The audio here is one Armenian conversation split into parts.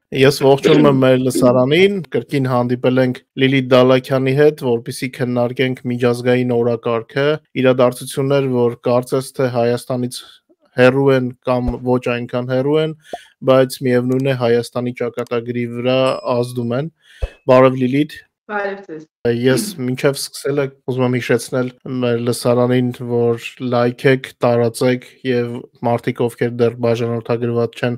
Ես ողջունում եմ մեր լսարանին, կրկին հանդիպել ենք Լիլիթ Դալաքյանի հետ, որպեսզի քննարկենք միջազգային օրակարգը, իրադարձություններ, որ կարծես թե Հայաստանից հեռու են կամ ոչ այնքան հեռու են, բայց միևնույն է Հայաստանի ճակատագրի վրա ազդում են։ Բարև Լիլիթ։ Բարև ձեզ։ Ես մինչև սկսելը ուզում եմ հիշեցնել մեր լսարանին, որ լայքեք, տարածեք եւ մարդիկ, ովքեր դեռ բաժանորդագրված չեն,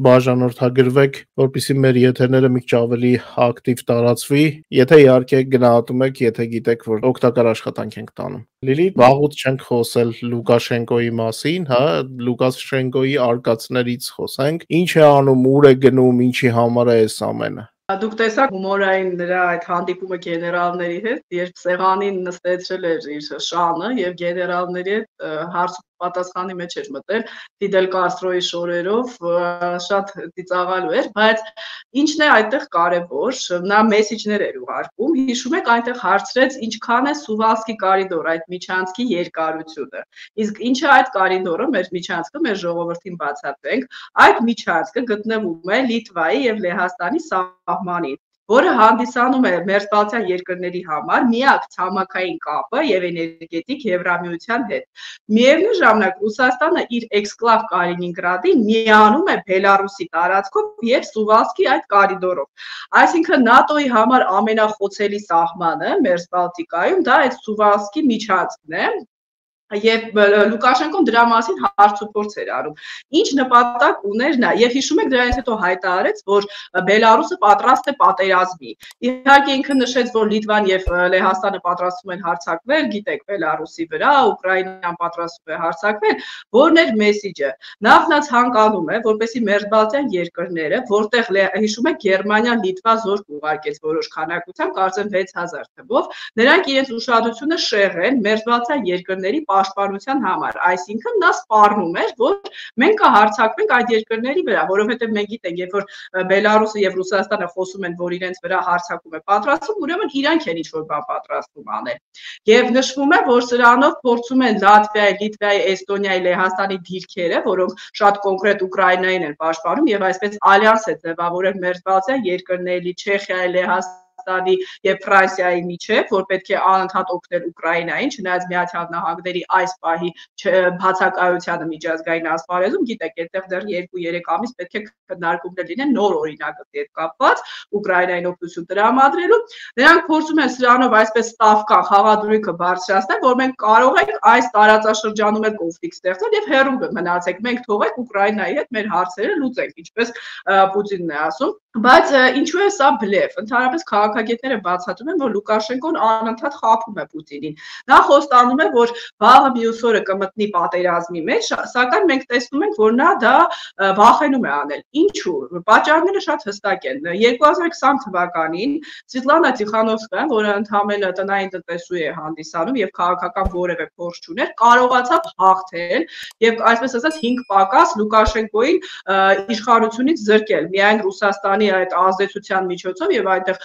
բաժանորդագրվեք, որպեսզի մեր եթերները մի քիչ ավելի ակտիվ տարածվի։ Եթե իհարկե գնահատում եք, եթե գիտեք, որ օգտակար աշխատանք ենք տանում։ Լիլիթ, վաղուց չենք խոսել Լուկաշենկոյի մասին, հա, Լուկաշենկոյի արկածներից խոսենք։ Ինչ է անում, ուր է գնում, ինչի համար է այս ամենը։ Դուք տեսաք հումորային նրա այդ հանդիպումը գեներալների հետ, երբ սեղանին նստեցրել էր իր շանը եւ գեներալների հետ հարց պատասխանի մեջ էր մտել Ֆիդել Կաստրոյի շորերով, շատ ծիծաղալու էր, բայց ինչն է այդտեղ կարևոր, նա մեսեջներ էր ուղարկում, հիշում եք այնտեղ հարցրեց ինչքան է Սուվալսկի կարիդոր, այդ միջանցքի երկարությունը։ Իսկ ինչ է այդ կարիդորը, մեր միջանցքը, մեր ժողովրդին բացատրենք, այդ միջանցքը գտնվում է Լիտվայի եւ Լեհաստանի սահմանին, որը հանդիսանում է մերձբալթյան երկրների համար միակ ցամաքային կապը եւ էներգետիկ Եվրամիության հետ։ Միևնույն ժամանակ Ռուսաստանը իր էքսկլավ Կալինինգրադին միանում է Բելարուսի տարածքով եւ Սուվալսկի այդ կարիդորով։ Այսինքն ՆԱՏՕ-ի համար ամենախոցելի սահմանը Մերձբալտիկայում դա այդ Սուվալսկի միջանցքն է։ Եվ Լուկաշենկոն դրա մասին հարցուփորձ էր անում։ Ինչ նպատակ ուներ նա, եւ հիշում եք դրանից հետո հայտարարեց, որ Բելարուսը պատրաստ է պատերազմի։ Իհարկե ինքը նշեց, որ Լիտվան եւ Լեհաստանը պատրաստվում են հարձակվել, գիտեք, Բելարուսի վրա, Ուկրաինան պատրաստվում է հարձակվել, որն էր մեսեջը։ Նախ նա ցանկանում է, որպեսզի մերձբալթյան երկրները, որտեղ հիշում եք Գերմանիան Լիտվա զորք ուղարկեց որոշ քանակությամբ, կարծեմ 6000 թվով, նրանք իրենց ուշադրությունը շեղեն մերձբալթյան երկրների պաշտպանության համար, այսինքն նա սպառնում էր, որ մենք կհարձակվենք այդ երկրների վրա, որովհետև մենք գիտենք, երբ որ Բելարուսը եւ Ռուսաստանը խոսում են, որ իրենց վրա հարձակում է պատրաստվում, ուրեմն իրանք են ինչ-որ բան պատրաստվում անել։ Եվ նշվում է, որ սրանով փորձում են Լատվիայի, Լիտվայի, Էստոնիայի, Լեհաստանի դիրքերը, որոնք շատ կոնկրետ Ուկրաինային են պաշտպանում եւ այսպես ալյանս է ձևավորել մերձբալթյան երկրների, Չեխիայի, Լեհաստանի եւ Ֆրանսիայի միջև, որ պետք է անընդհատ օգնել Ուկրաինային, չնայած Միացյալ Նահանգների այս պահի բացակայությանը միջազգային ասպարեզում, գիտեք, այդտեղ դեռ 2-3 ամիս պետք է քննարկումներ լինեն նոր օրինակի հետ կապված Ուկրաինային օգնություն տրամադրելու։ Նրանք փորձում են սրանով այսպես ստավկան խաղադրույքը բարձրացնել, որ մենք կարող ենք այս տարածաշրջանում էլ կոնֆլիկտ ստեղծել եւ հեռու մնացեք, մենք թողեք Ուկրաինայի հետ մեր հարցերը լուծենք, ինչպես Պուտինն է ասում։ Բայց ինչու է սա բլեֆ։ Ընդհանրապես քաղաքագետները բացատրում են, որ Լուկաշենկոն անընդհատ խաբում է Պուտինին։ Նա խոստանում է, որ վաղը մյուս օրը կմտնի պատերազմի մեջ, սակայն մենք տեսնում ենք, որ նա դա վախենում է անել։ Ինչու։ Պատճառները շատ հստակ են։ 2020 թվականին Սվետլանա Տիխանովսկայան, որը ընդհանրապես տնային տնտեսուհի է հանդիսանում եւ քաղաքական որևէ փորձ չուներ, կարողացավ հաղթել եւ այսպես ասած 5 պակաս Լուկաշենկոին իշխանությունից զրկել։ Միայն Ռուսաստանի այդ ազդեցության միջոցով եւ այդտեղ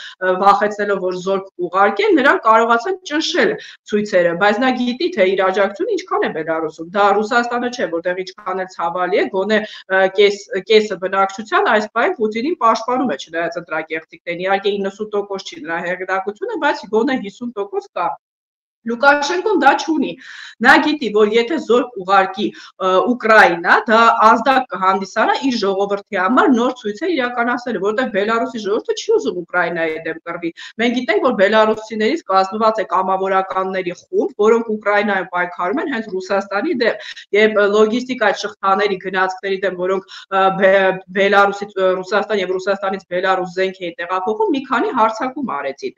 վախեցնելով, որ զորք ուղարկեն, նրանք կարողացան ճնշել ցույցերը, բայց նա գիտի, թե իր աջակցությունը ինչքան է Բելարուսում։ Դա Ռուսաստանը չէ, որտեղ ինչքան է ցավալի է, գոնե կեսը բնակչության այս պահին Պուտինին պաշտպանում է, չնայած ընտրակեղծիքներին։ Իհարկե 90% չի նրա հեղինակությունը, բայց գոնե 50% կա։ Լուկաշենկոն դա չունի։ Նա գիտի, որ եթե զորք ուղարկի Ուկրաինա, դա ազդակ կհանդիսանա իր ժողովրդի համար նոր ցույցեր իրականացնելու, որտեղ Բելարուսի ժողովուրդը չի ուզում Ուկրաինայի դեմ կռվի։ Մենք գիտենք, որ բելարուսիներից կազմված է կամավորականների խումբ, որոնք Ուկրաինայում պայքարում են հենց Ռուսաստանի դեմ, եւ լոգիստիկա շղթաների գնացքների դեմ, որոնք Բելարուսից Ռուսաստան եւ Ռուսաստանից Բելարուս զենք էին տեղափոխում, մի քանի հարձակում արեցին։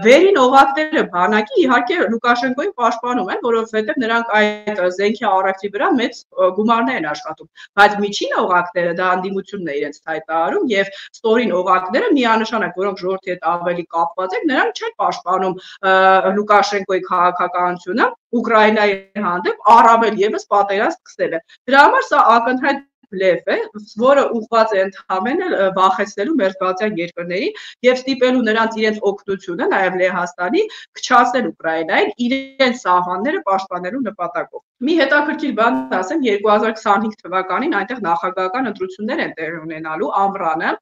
Վերին օղակները բանակի իհարկե Լուկաշենկոին պաշտպանում են, որովհետև նրանք այդ զենքի առևտրի վրա մեծ գումարներ են աշխատում, բայց միջին օղակները դա անդիմությունն է իրենց հայտարարում եւ ստորին օղակները միանշանակ, որոնք ժողովրդի հետ ավելի կապված են, նրանք չեն պաշտպանում Լուկաշենկոյի քաղաքականությունը Ուկրաինայի հանդեպ առավել եւս պատերազմ սկսելը։ Դրա համար սա ակնհայտ բլեֆ է, որը ուղղված է ընդհանրապես վախեցնելու մերձբալթյան երկրների եւ ստիպելու նրանց իրենց օգնությունը, նաեւ Լեհաստանի, քչացնել Ուկրաինային իրենց սահմանները պաշտպանելու նպատակով։ Մի հետաքրքիր բան ասեմ, 2025 թվականին այնտեղ նախագահական ընտրություններ են տեղի ունենալու ամռանը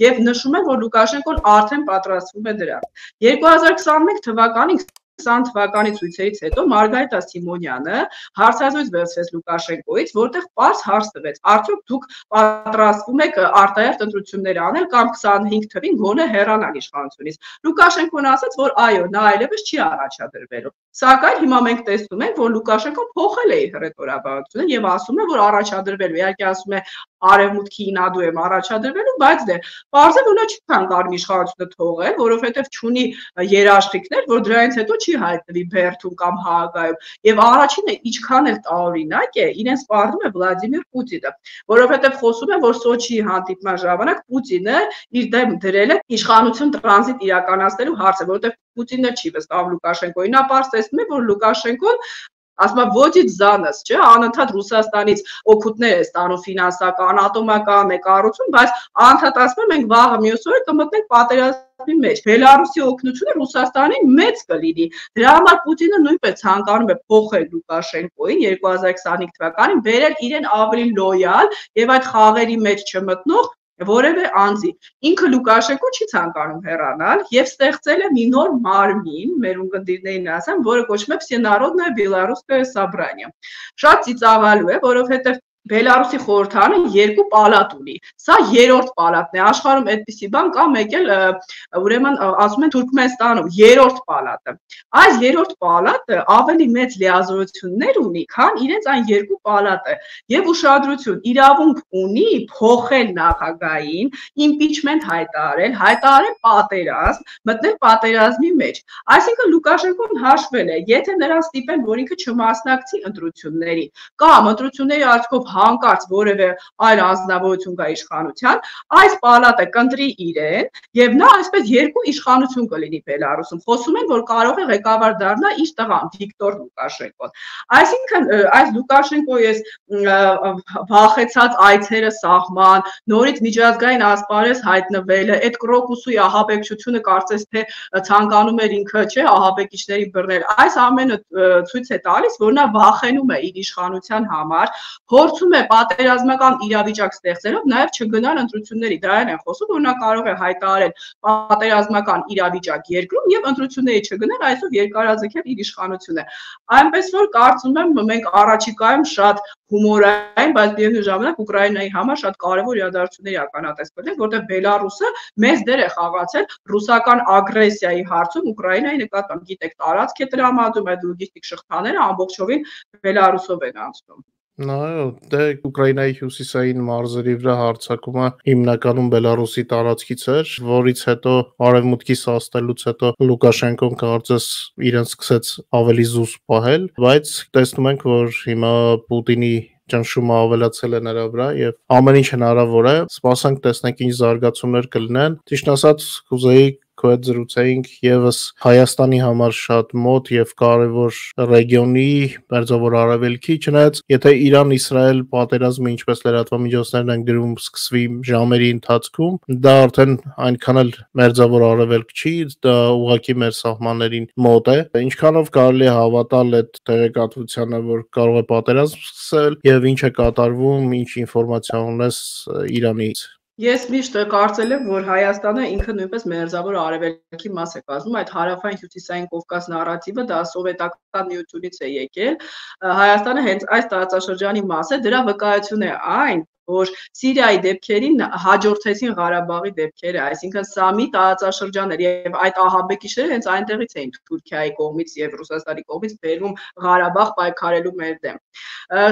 եւ նշում են, որ Լուկաշենկոն արդեն պատրաստվում է դրան։ 2021 թվականին 20 թվականի ցույցերից հետո Մարգարիտա Սիմոնյանը հարցազրույց վերցրեց Լուկաշենկոից, որտեղ պարզ հարց տվեց. արդյոք դուք պատրաստվում եք արտահերթ ընտրություններ անել կամ 25 թվին գոնե հեռանալ իշխանությունից։ Լուկաշենկոն ասաց, որ այո, նա այլևս չի առաջադրվելու։ Սակայն հիմա մենք տեսնում ենք, որ Լուկաշենկոն փոխել է իր հռետորաբանությունը եւ ասում է, որ առաջադրվելու, իհարկե ասում է արևմուտքի ինադու եմ առաջադրվելու, բայց դե պարզ է, որ նա չի ցանկանում իշխանությունը թողել, որովհետեւ չունի երաշխիքներ, որ դրանից հետո չի հայտնվի Բերթում կամ Հաագայում։ Եվ առաջինը ինչքան էլ տարօրինակ է, իրեն սպառնում է Վլադիմիր Պուտինը, որովհետեւ խոսում է, որ Սոչիի հանդիպման ժամանակ Պուտինը իր դեմ դրել է իշխանություն տրանզիտ իրականացնելու հարցը, որովհետեւ Պուտինը չի վստահում Լուկաշենկոյին, նա պարզ տեսնում է, որ Լուկաշենկոն ասում է ոչինչ զանս, չէ, անընդհատ Ռուսաստանից օգուտներ է ստանում ֆինանսական, ատոմական է կառուցում, բայց անընդհատ ասում է մենք վաղը մյուս օրը կմտնենք պատերազմի մեջ։ Բելարուսի օգնությունը Ռուսաստանին մեծ կլինի։ Դրա համար Պուտինը նույնպես ցանկանում է փոխել Լուկաշենկոյին 2025 թվականին, բերել իրեն ավելի լոյալ եւ այդ խաղերի մեջ չմտնող որևէ անձի։ Ինքը Լուկաշենկո չի ցանկանում հեռանալ եւ ստեղծել է մի նոր մարմին, մեր ունկնդիրներին ասեմ, որը կոչվում է Всенародное Белорусское Собрание։ Շատ ծիծաղալու է, որովհետեւ Բելարուսի խորհրդարանը երկու պալատ ունի։ Սա երրորդ պալատն է։ Աշխարհում այդպիսի բան կա, մեկ էլ ուրեմն ասում են Թուրքմենստանում երրորդ պալատը։ Այս երրորդ պալատը ավելի մեծ լիազորություններ ունի, քան իրենց այն երկու պալատը, եւ ուշադրություն, իրավունք ունի փոխել նախագահային, իմպիչմենտ հայտարարել պատերազմ, մտնել պատերազմի մեջ։ Այսինքն Լուկաշենկոն հաշվել է, եթե նրան ստիպեն, որ ինքը չմասնակցի ընտրությունների, կամ ընտրությունների արդյունքով հանկարծ որևէ այլ անձնավորություն կա իշխանության, այս պալատը կընտրի իրեն եւ նա այսպես երկու իշխանություն կլինի Բելարուսում։ Խոսում են, որ կարող է ղեկավար դառնա իր տղան Վիկտոր Լուկաշենկոն։ Այսինքն այս Լուկաշենկոյի վախեցած այցերը սահման, նորից միջազգային ասպարեզ հայտնվելը, այդ Կրոկուսի ահաբեկչությունը կարծես թե ցանկանում էր ինքը, չէ, ահաբեկիչների բռնել։ Այս ամենը ցույց է տալիս, որ նա վախենում է իր իշխանության համար, փորձում է պատերազմական իրավիճակ ստեղծելով նաև չգնալ ընտրությունների։ Դրան են խոսում, որ նա կարող է հայտարարել պատերազմական իրավիճակ երկրում եւ ընտրությունների չգնալ, այսով երկարաձգել իր իշխանությունը։ Այնպես որ կարծում եմ մենք առաջիկայում շատ հումորային, բայց միևնույն ժամանակ Ուկրաինայի համար շատ կարևոր իրադարձությունների ականատես կլինենք, որտեղ Բելարուսը մեծ դեր է խաղացել ռուսական ագրեսիայի հարցում Ուկրաինայի նկատմամբ։ Գիտեք, տարածք է տրամադրում, այդ լոգիստիկ շղթաները ամբողջովին Բելարուսով են անցնում։ Այո, դե Ուկրաինայի հյուսիսային մարզերի վրա հարձակումը հիմնականում Բելարուսի տարածքից էր, որից հետո արևմուտքի սաստելուց հետո Լուկաշենկոն կարծես իրեն սկսեց ավելի զուսպ պահել, բայց տեսնում ենք, որ հիմա Պուտինի ճնշումը ավելացել է նրա վրա եւ ամեն ինչ հնարավոր է, սպասենք տեսնենք ինչ զարգացումներ կլինեն։ Ճիշտ ասած, կուզեի քո հետ զրուցեինք եւս Հայաստանի համար շատ մոտ եւ կարեւոր ռեգիոնի Մերձավոր Արևելքի, չնայած եթե Իրան-Իսրայել պատերազմը ինչպես լրատվամիջոցներն են գրում սկսվի ժամերի ընթացքում, դա արդեն այնքան էլ Մերձավոր Արևելք չի, դա ուղղակի մեր սահմաններին մոտ է։ Ինչքանով կարելի է հավատալ այդ տեղեկատվությանը, որ կարող է պատերազմ սկսել եւ ինչ է կատարվում, ինչ ինֆորմացիա ունես Իրանից։ Ես միշտ կարծել եմ, որ Հայաստանը ինքը նույնպես Մերձավոր Արևելքի մաս է կազմում, այդ հարավային հյուսիսային Կովկաս նարատիվը դա սովետական միությունից է եկել։ Հայաստանը հենց այս տարածաշրջանի մաս է, դրա վկայություն է այն, որ Սիրիայի դեպքերին հաջորդեցին Ղարաբաղի դեպքերը, այսինքն սա մի տարածաշրջան էր եւ այդ ահաբեկիչները հենց այնտեղից էին Թուրքիայի կողմից եւ Ռուսաստանի կողմից բերվում Ղարաբաղ պայքարելու մեր դեմ։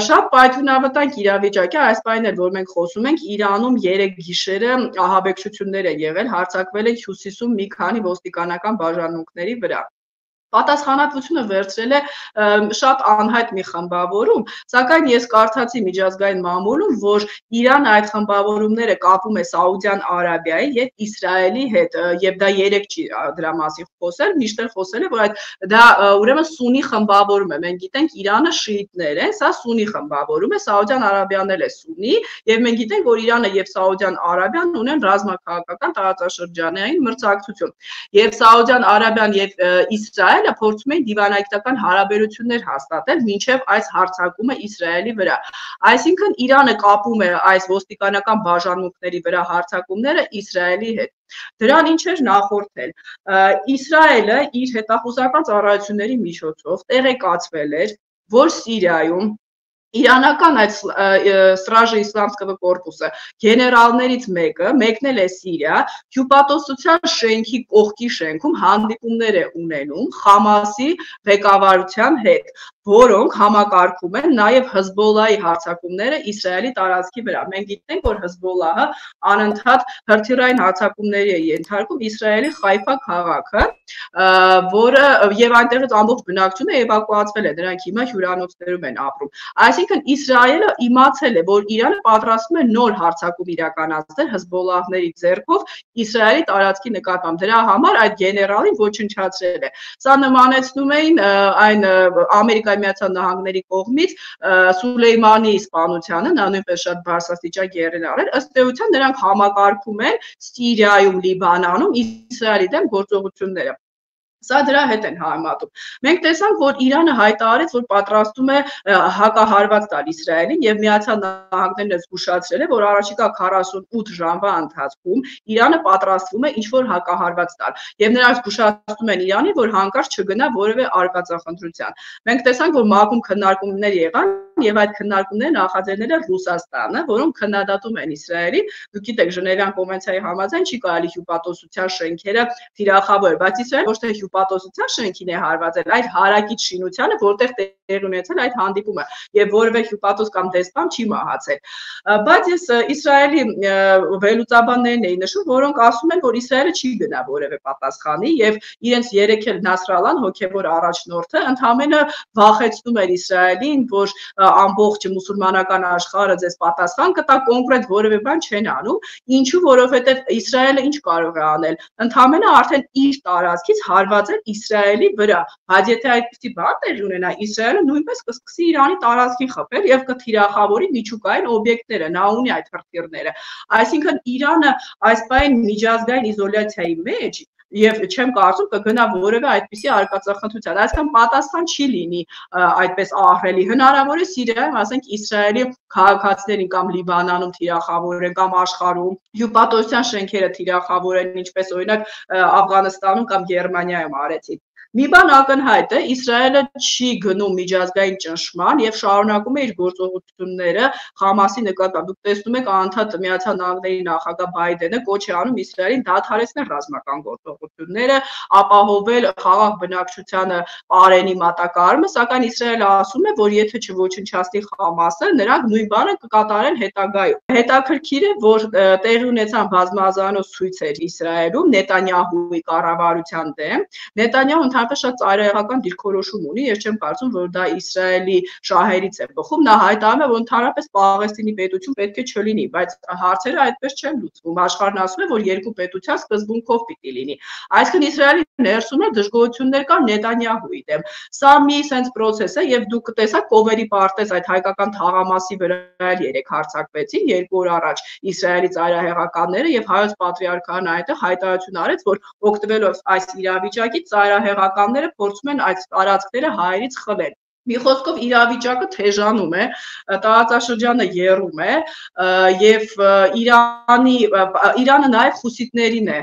Շատ պայթյունավտանգ իրավիճակ է այս պահին էլ, որ մենք խոսում ենք, Իրանում 3 գիշերը ահաբեկչություններ են եղել, հարձակվել են հյուսիսում մի քանի ոստիկանական բաժանմունքների վրա։ Պատասխանատվությունը վերցրել է շատ անհայտ մի խմբավորում, սակայն ես կարդացի միջազգային մամուլում, որ Իրանը այդ խմբավորումները կապում է Սաուդյան Արաբիայի եւ Իսրայելի հետ, եւ դա երեք չի դրա մասին խոսել, միշտ խոսել է, որ դա ուրեմն սուննի խմբավորում է։ Մենք գիտենք Իրանը շիիտներ են, սա սուննի խմբավորում է, Սաուդյան Արաբիան էլ է սուննի, եւ մենք գիտենք, որ Իրանը եւ Սաուդյան Արաբիան ունեն ռազմաքաղաքական տարածաշրջանային մրցակցություն։ Եվ Սաուդյան Արաբիան եւ Իսրայելը փորձում էին դիվանագիտական հարաբերություններ հաստատել մինչև այս հարձակումը Իսրայելի վրա։ Այսինքն Իրանը կապում է այս ոստիկանական բաժանմունքների վրա հարձակումները Իսրայելի հետ։ Դրան ինչ էր նախորդել։ Իսրայելը իր հետախուզական ծառայությունների միջոցով տեղեկացվել էր, որ Սիրիայում իրանական այդ Սրաժի իսլամского կորպուսը գեներալներից մեկը մեկնել է Սիրիա, հյուպատոսության շենքի կողքի շենքում հանդիպումներ է ունենում Խամասի ղեկավարության հետ, որոնք համակարգում են նաև Հզբոլլահի հարձակումները Իսրայելի տարածքի վրա։ Մենք գիտենք, որ Հզբոլլահը անընդհատ հրթիռային հարձակումների է ենթարկում Իսրայելի Խայֆա քաղաքը, որը եւ այնտեղից ամբողջ բնակչությունը էվակուացվել է, դրանք հիմա հյուրանոցներում են ապրում։ Այսինքն Իսրայելը իմացել է, որ Իրանը պատրաստում է նոր հարձակում իրականացնել Հզբոլլահների ձեռքով Իսրայելի տարածքի նկատմամբ։ Դրա համար այդ գեներալին ոչնչացրել է։ Սա նմանեցնում էին այն Ամերիկայի Միացյալ Նահանգների կողմից Սուլեյմանի սպանությանը, նա նույնպես շատ բարձրաստիճան գեներալ էր, ըստ էության նրանք համակարգում են Սիրիայում, Լիբանանում Իսրայելի դեմ գործողությունները։ Սա դրա հետ են համատում։ Մենք տեսանք, որ Իրանը հայտարարեց, որ պատրաստում է հակահարված տալ Իսրայելին եւ Միացյալ Նահանգներն զգուշացրել է, որ առաջիկա 48 ժամվա ընթացքում Իրանը պատրաստվում է ինչ-որ հակահարված տալ։ Եվ նրանք զգուշացնում են Իրանին, որ հանկարծ չգնա որևէ արկածախնդրության։ Մենք տեսանք, որ ՄԱԿ-ում քննարկումներ եղան եւ այդ քննարկումները նախաձեռնել է Ռուսաստանը, որոնք քննադատում են Իսրայելին։ Դուք գիտեք, Ժնևյան կոնվենցիայի համաձայն չի կարելի հյուպատոսության շենքերը թիրախավորել, բայց Իսրայելը ոչ թե հյուպատոսության շենքին է հարվածել, այլ հարակից շինությանը, որտեղ տեղի ունեցել այդ հանդիպումը եւ որևէ հյուպատոս կամ դեսպան չի մահացել։ Բայց ես Իսրայելի վերլուծաբաններն էի նշում, որոնք ասում են, որ Իսրայելը չի գնա որևէ պատասխանի եւ իրենց երեքել Նասրալան հոգեվոր առաջնորդը ընդհանրապես վախեցնում էր Իսրայելին, որ ամբողջ մուսուլմանական աշխարհը ձեզ պատասխան կտա, կոնկրետ որևէ բան չեն անում, ինչու, որովհետեւ Իսրայելը ինչ կարող է անել, ընդհանրապես արդեն իր տարածքից հարվածել Իսրայելի վրա, բայց եթե այդպիսի բան տեղի ունենա, Իսրայելը նույնպես կսկսի Իրանի տարածքին խփել եւ կթիրախավորի միջուկային օբյեկտները, նա ունի այդ հրթիռները, այսինքն Իրանը այս պայն միջազգային իզոլյացիայի մեջ Եվ չեմ կարծում կգնա որևէ այդպիսի արկածախնդրության, այսքան պատասխան չի լինի այդպես ահռելի, հնարավոր է Սիրիայում, ասենք Իսրայելի քաղաքացիներին կամ Լիբանանում թիրախավորեն կամ աշխարհում հյուպատոսության շենքերը թիրախավորեն, ինչպես օրինակ Աֆղանստանում կամ Գերմանիայում արեցին։ Մի բան ակնհայտ է, Իսրայելը չի գնում միջազգային ճնշման եւ շարունակում է իր գործողությունները Խամասի նկատմամբ։ Դուք տեսնում եք անընդհատ Միացյալ Նահանգների նախագահ Բայդենը կոչ է անում Իսրայելին դադարեցնել ռազմական գործողությունները, ապահովել խաղաղ բնակչությանը պարենի մատակարարումը, սակայն Իսրայելը ասում է, որ եթե չոչնչացնի Խամասը, նրանք նույն բանը կկատարեն հետագայում։ Հետաքրքիր է, որ տեղի ունեցան բազմազանոց ցույցեր Իսրայելում Նետանյահուի կառավարության դեմ։ Նետանյահուն շատ ծայրահեղական դիրքորոշում ունի, ես չեմ կարծում, որ դա Իսրայելի շահերից է բխում, նա հայտարարում է, որ ընդհանրապես Պաղեստինի պետություն պետք է չլինի, բայց հարցերը այդպես չեն լուծվում, աշխարհն ասում է, որ երկու պետության սկզբունքով պիտի լինի, այսինքն Իսրայելի ներսում է դժգոհություններ կան Նետանյահուի դեմ, սա մի սենց պրոցես է եւ դուք կտեսաք Կովերի պարտեզ այդ հայկական թաղամասի վրա երեք հարձակվեցին, 2 օր առաջ Իսրայելի ծայրահեղականները եւ հայոց պատրիարքան այդտեղ հայտարարություն արեց, որ օգտվելով այս իրավիճակից ծայրահեղականները փորձում են այդ տարածքները հայերից խլել։ Մի խոսքով իրավիճակը թեժանում է, տարածաշրջանը եռում է եւ Իրանը նաեւ խուսիտներին է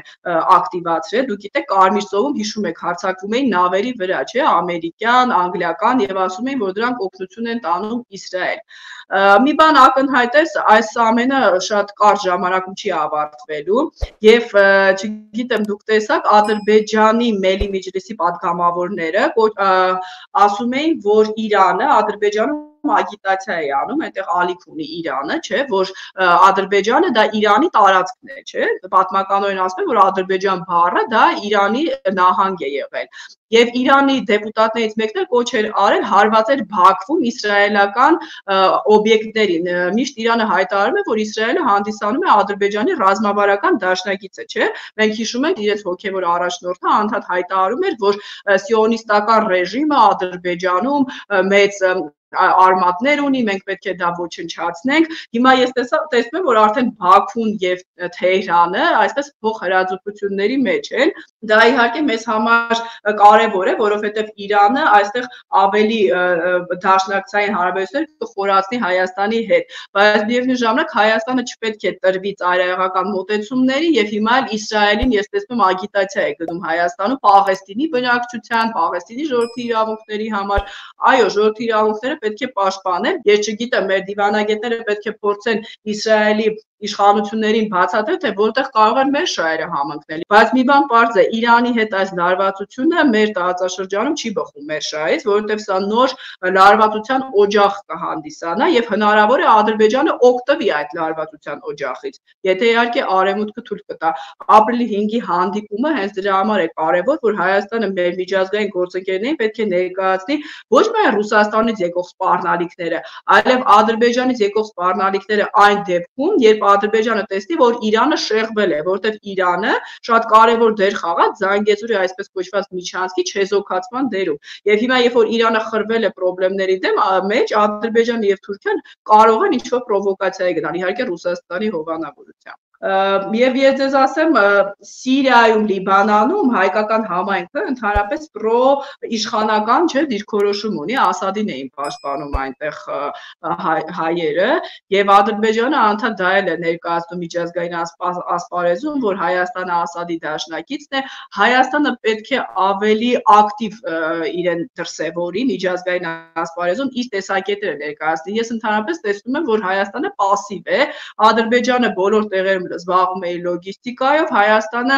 ակտիվացրել, դուք գիտեք Կարմիր ծովում հիշում եք հարձակվում էին նավերի վրա, չէ, ամերիկյան, անգլիական եւ ասում էին, որ դրանք օգնություն են տանում Իսրայել։ Մի բան ակնհայտ է, այս ամենը շատ կարճ ժամանակում չի ավարտվելու եւ չգիտեմ դուք տեսաք Ադրբեջանի Մելի Մեջլիսի պատգամավորները ասում էին, որ Իրանը Ադրբեջանում ագիտացիա է անում, այնտեղ ալիք ունի Իրանը, չէ, որ Ադրբեջանը դա Իրանի տարածքն է, չէ, պատմականորեն ասում են, որ Ադրբեջան բառը դա Իրանի նահանգ է եղել։ Եվ Իրանի դեպուտատներից մեկն էլ կոչ էր արել հարվածել Բաքվում իսրայելական օբյեկտներին։ Միշտ Իրանը հայտարարում է, որ Իսրայելը հանդիսանում է Ադրբեջանի ռազմավարական դաշնակիցը, չէ։ Մենք հիշում ենք իրենց հոգևոր առաջնորդը անդադ հայտարարում էր, որ սիոնիստական ռեժիմը Ադրբեջանում մեծ արմատներ ունի, մենք պետք է դա ոչնչացնենք։ Հիմա ես տեսնում եմ, որ արդեն Բաքուն եւ Թեհրանը այսպես փոխհրաձգությունների մեջ են։ Դա իհարկե մեզ համար կարևոր է, որովհետեւ Իրանը այստեղ ավելի դաշնակցային հարաբերություններ կխորացնի Հայաստանի հետ։ Բայց միևնույն ժամանակ Հայաստանը չպետք է տրվի ծայրահեղական մոտեցումների եւ հիմա էլ Իսրայելին ես տեսնում ագիտացիա է գնում Հայաստանում Պաղեստինի բնակչության, Պաղեստինի ժողովրդի իրավունքների համար։ Այո, ժողովրդի իրավունքները պետք է պաշտպանել։ Ես չգիտեմ, մեր դիվանագետները պետք է փորձեն Իսրայելի իշխանություններին բացատրել, թե որտեղ կարող են մեր շահերը համընկնել։ Բայց մի բան պարզ է, Իրանի հետ այս լարվածությունը մեր տարածաշրջանում չի բխում մեր շահից, որովհետև սա նոր լարվածության օջախ կհանդիսանա եւ հնարավոր է Ադրբեջանը օգտվի այդ լարվածության օջախից։ Եթե իհարկե Արևմուտքը թույլ կտա։ Ապրիլի 5-ի հանդիպումը հենց դրա համար է կարևոր, որ Հայաստանը մեր միջազգային գործընկերներին պետք է ներկայացնի ոչ միայն Ռուսաստանից եկող սպառնալիքները, այլև Ադրբեջանից եկող սպառնալիքները այն դեպքում, երբ Ադրբեջանը տեսնի, որ Իրանը շեղվել է, որովհետև Իրանը շատ կարևոր դեր խաղաց Զանգեզուրի այսպես կոչված միջանցքի չեզոքացման դերում։ Եվ հիմա երբ որ Իրանը խրվել է խնդիրների դեմ, մեջ Ադրբեջանը եւ Թուրքիան կարող են ինչ-որ պրովոկացիայի գնալ, իհարկե Ռուսաստանի հովանավորությամբ։ Եվ ես ձեզ ասեմ, Սիրիայում, Լիբանանում հայկական համայնքը ընդհանրապես պրո իշխանական չէ դիրքորոշում ունի, Ասադին էին պաշտպանում այնտեղ հայերը, եւ Ադրբեջանը անդադ դա էլ է ներկայացնում միջազգային ասպարեզում, որ Հայաստանը Ասադի դաշնակիցն է, Հայաստանը պետք է ավելի ակտիվ իրեն դրսևորի միջազգային ասպարեզում իր տեսակետները ներկայացնի։ Ես ընդհանրապես տեսնում եմ, որ Հայաստանը պասիվ է, Ադրբեջանը բոլոր տեղերում զբաղվում է լոգիստիկայով, Հայաստանը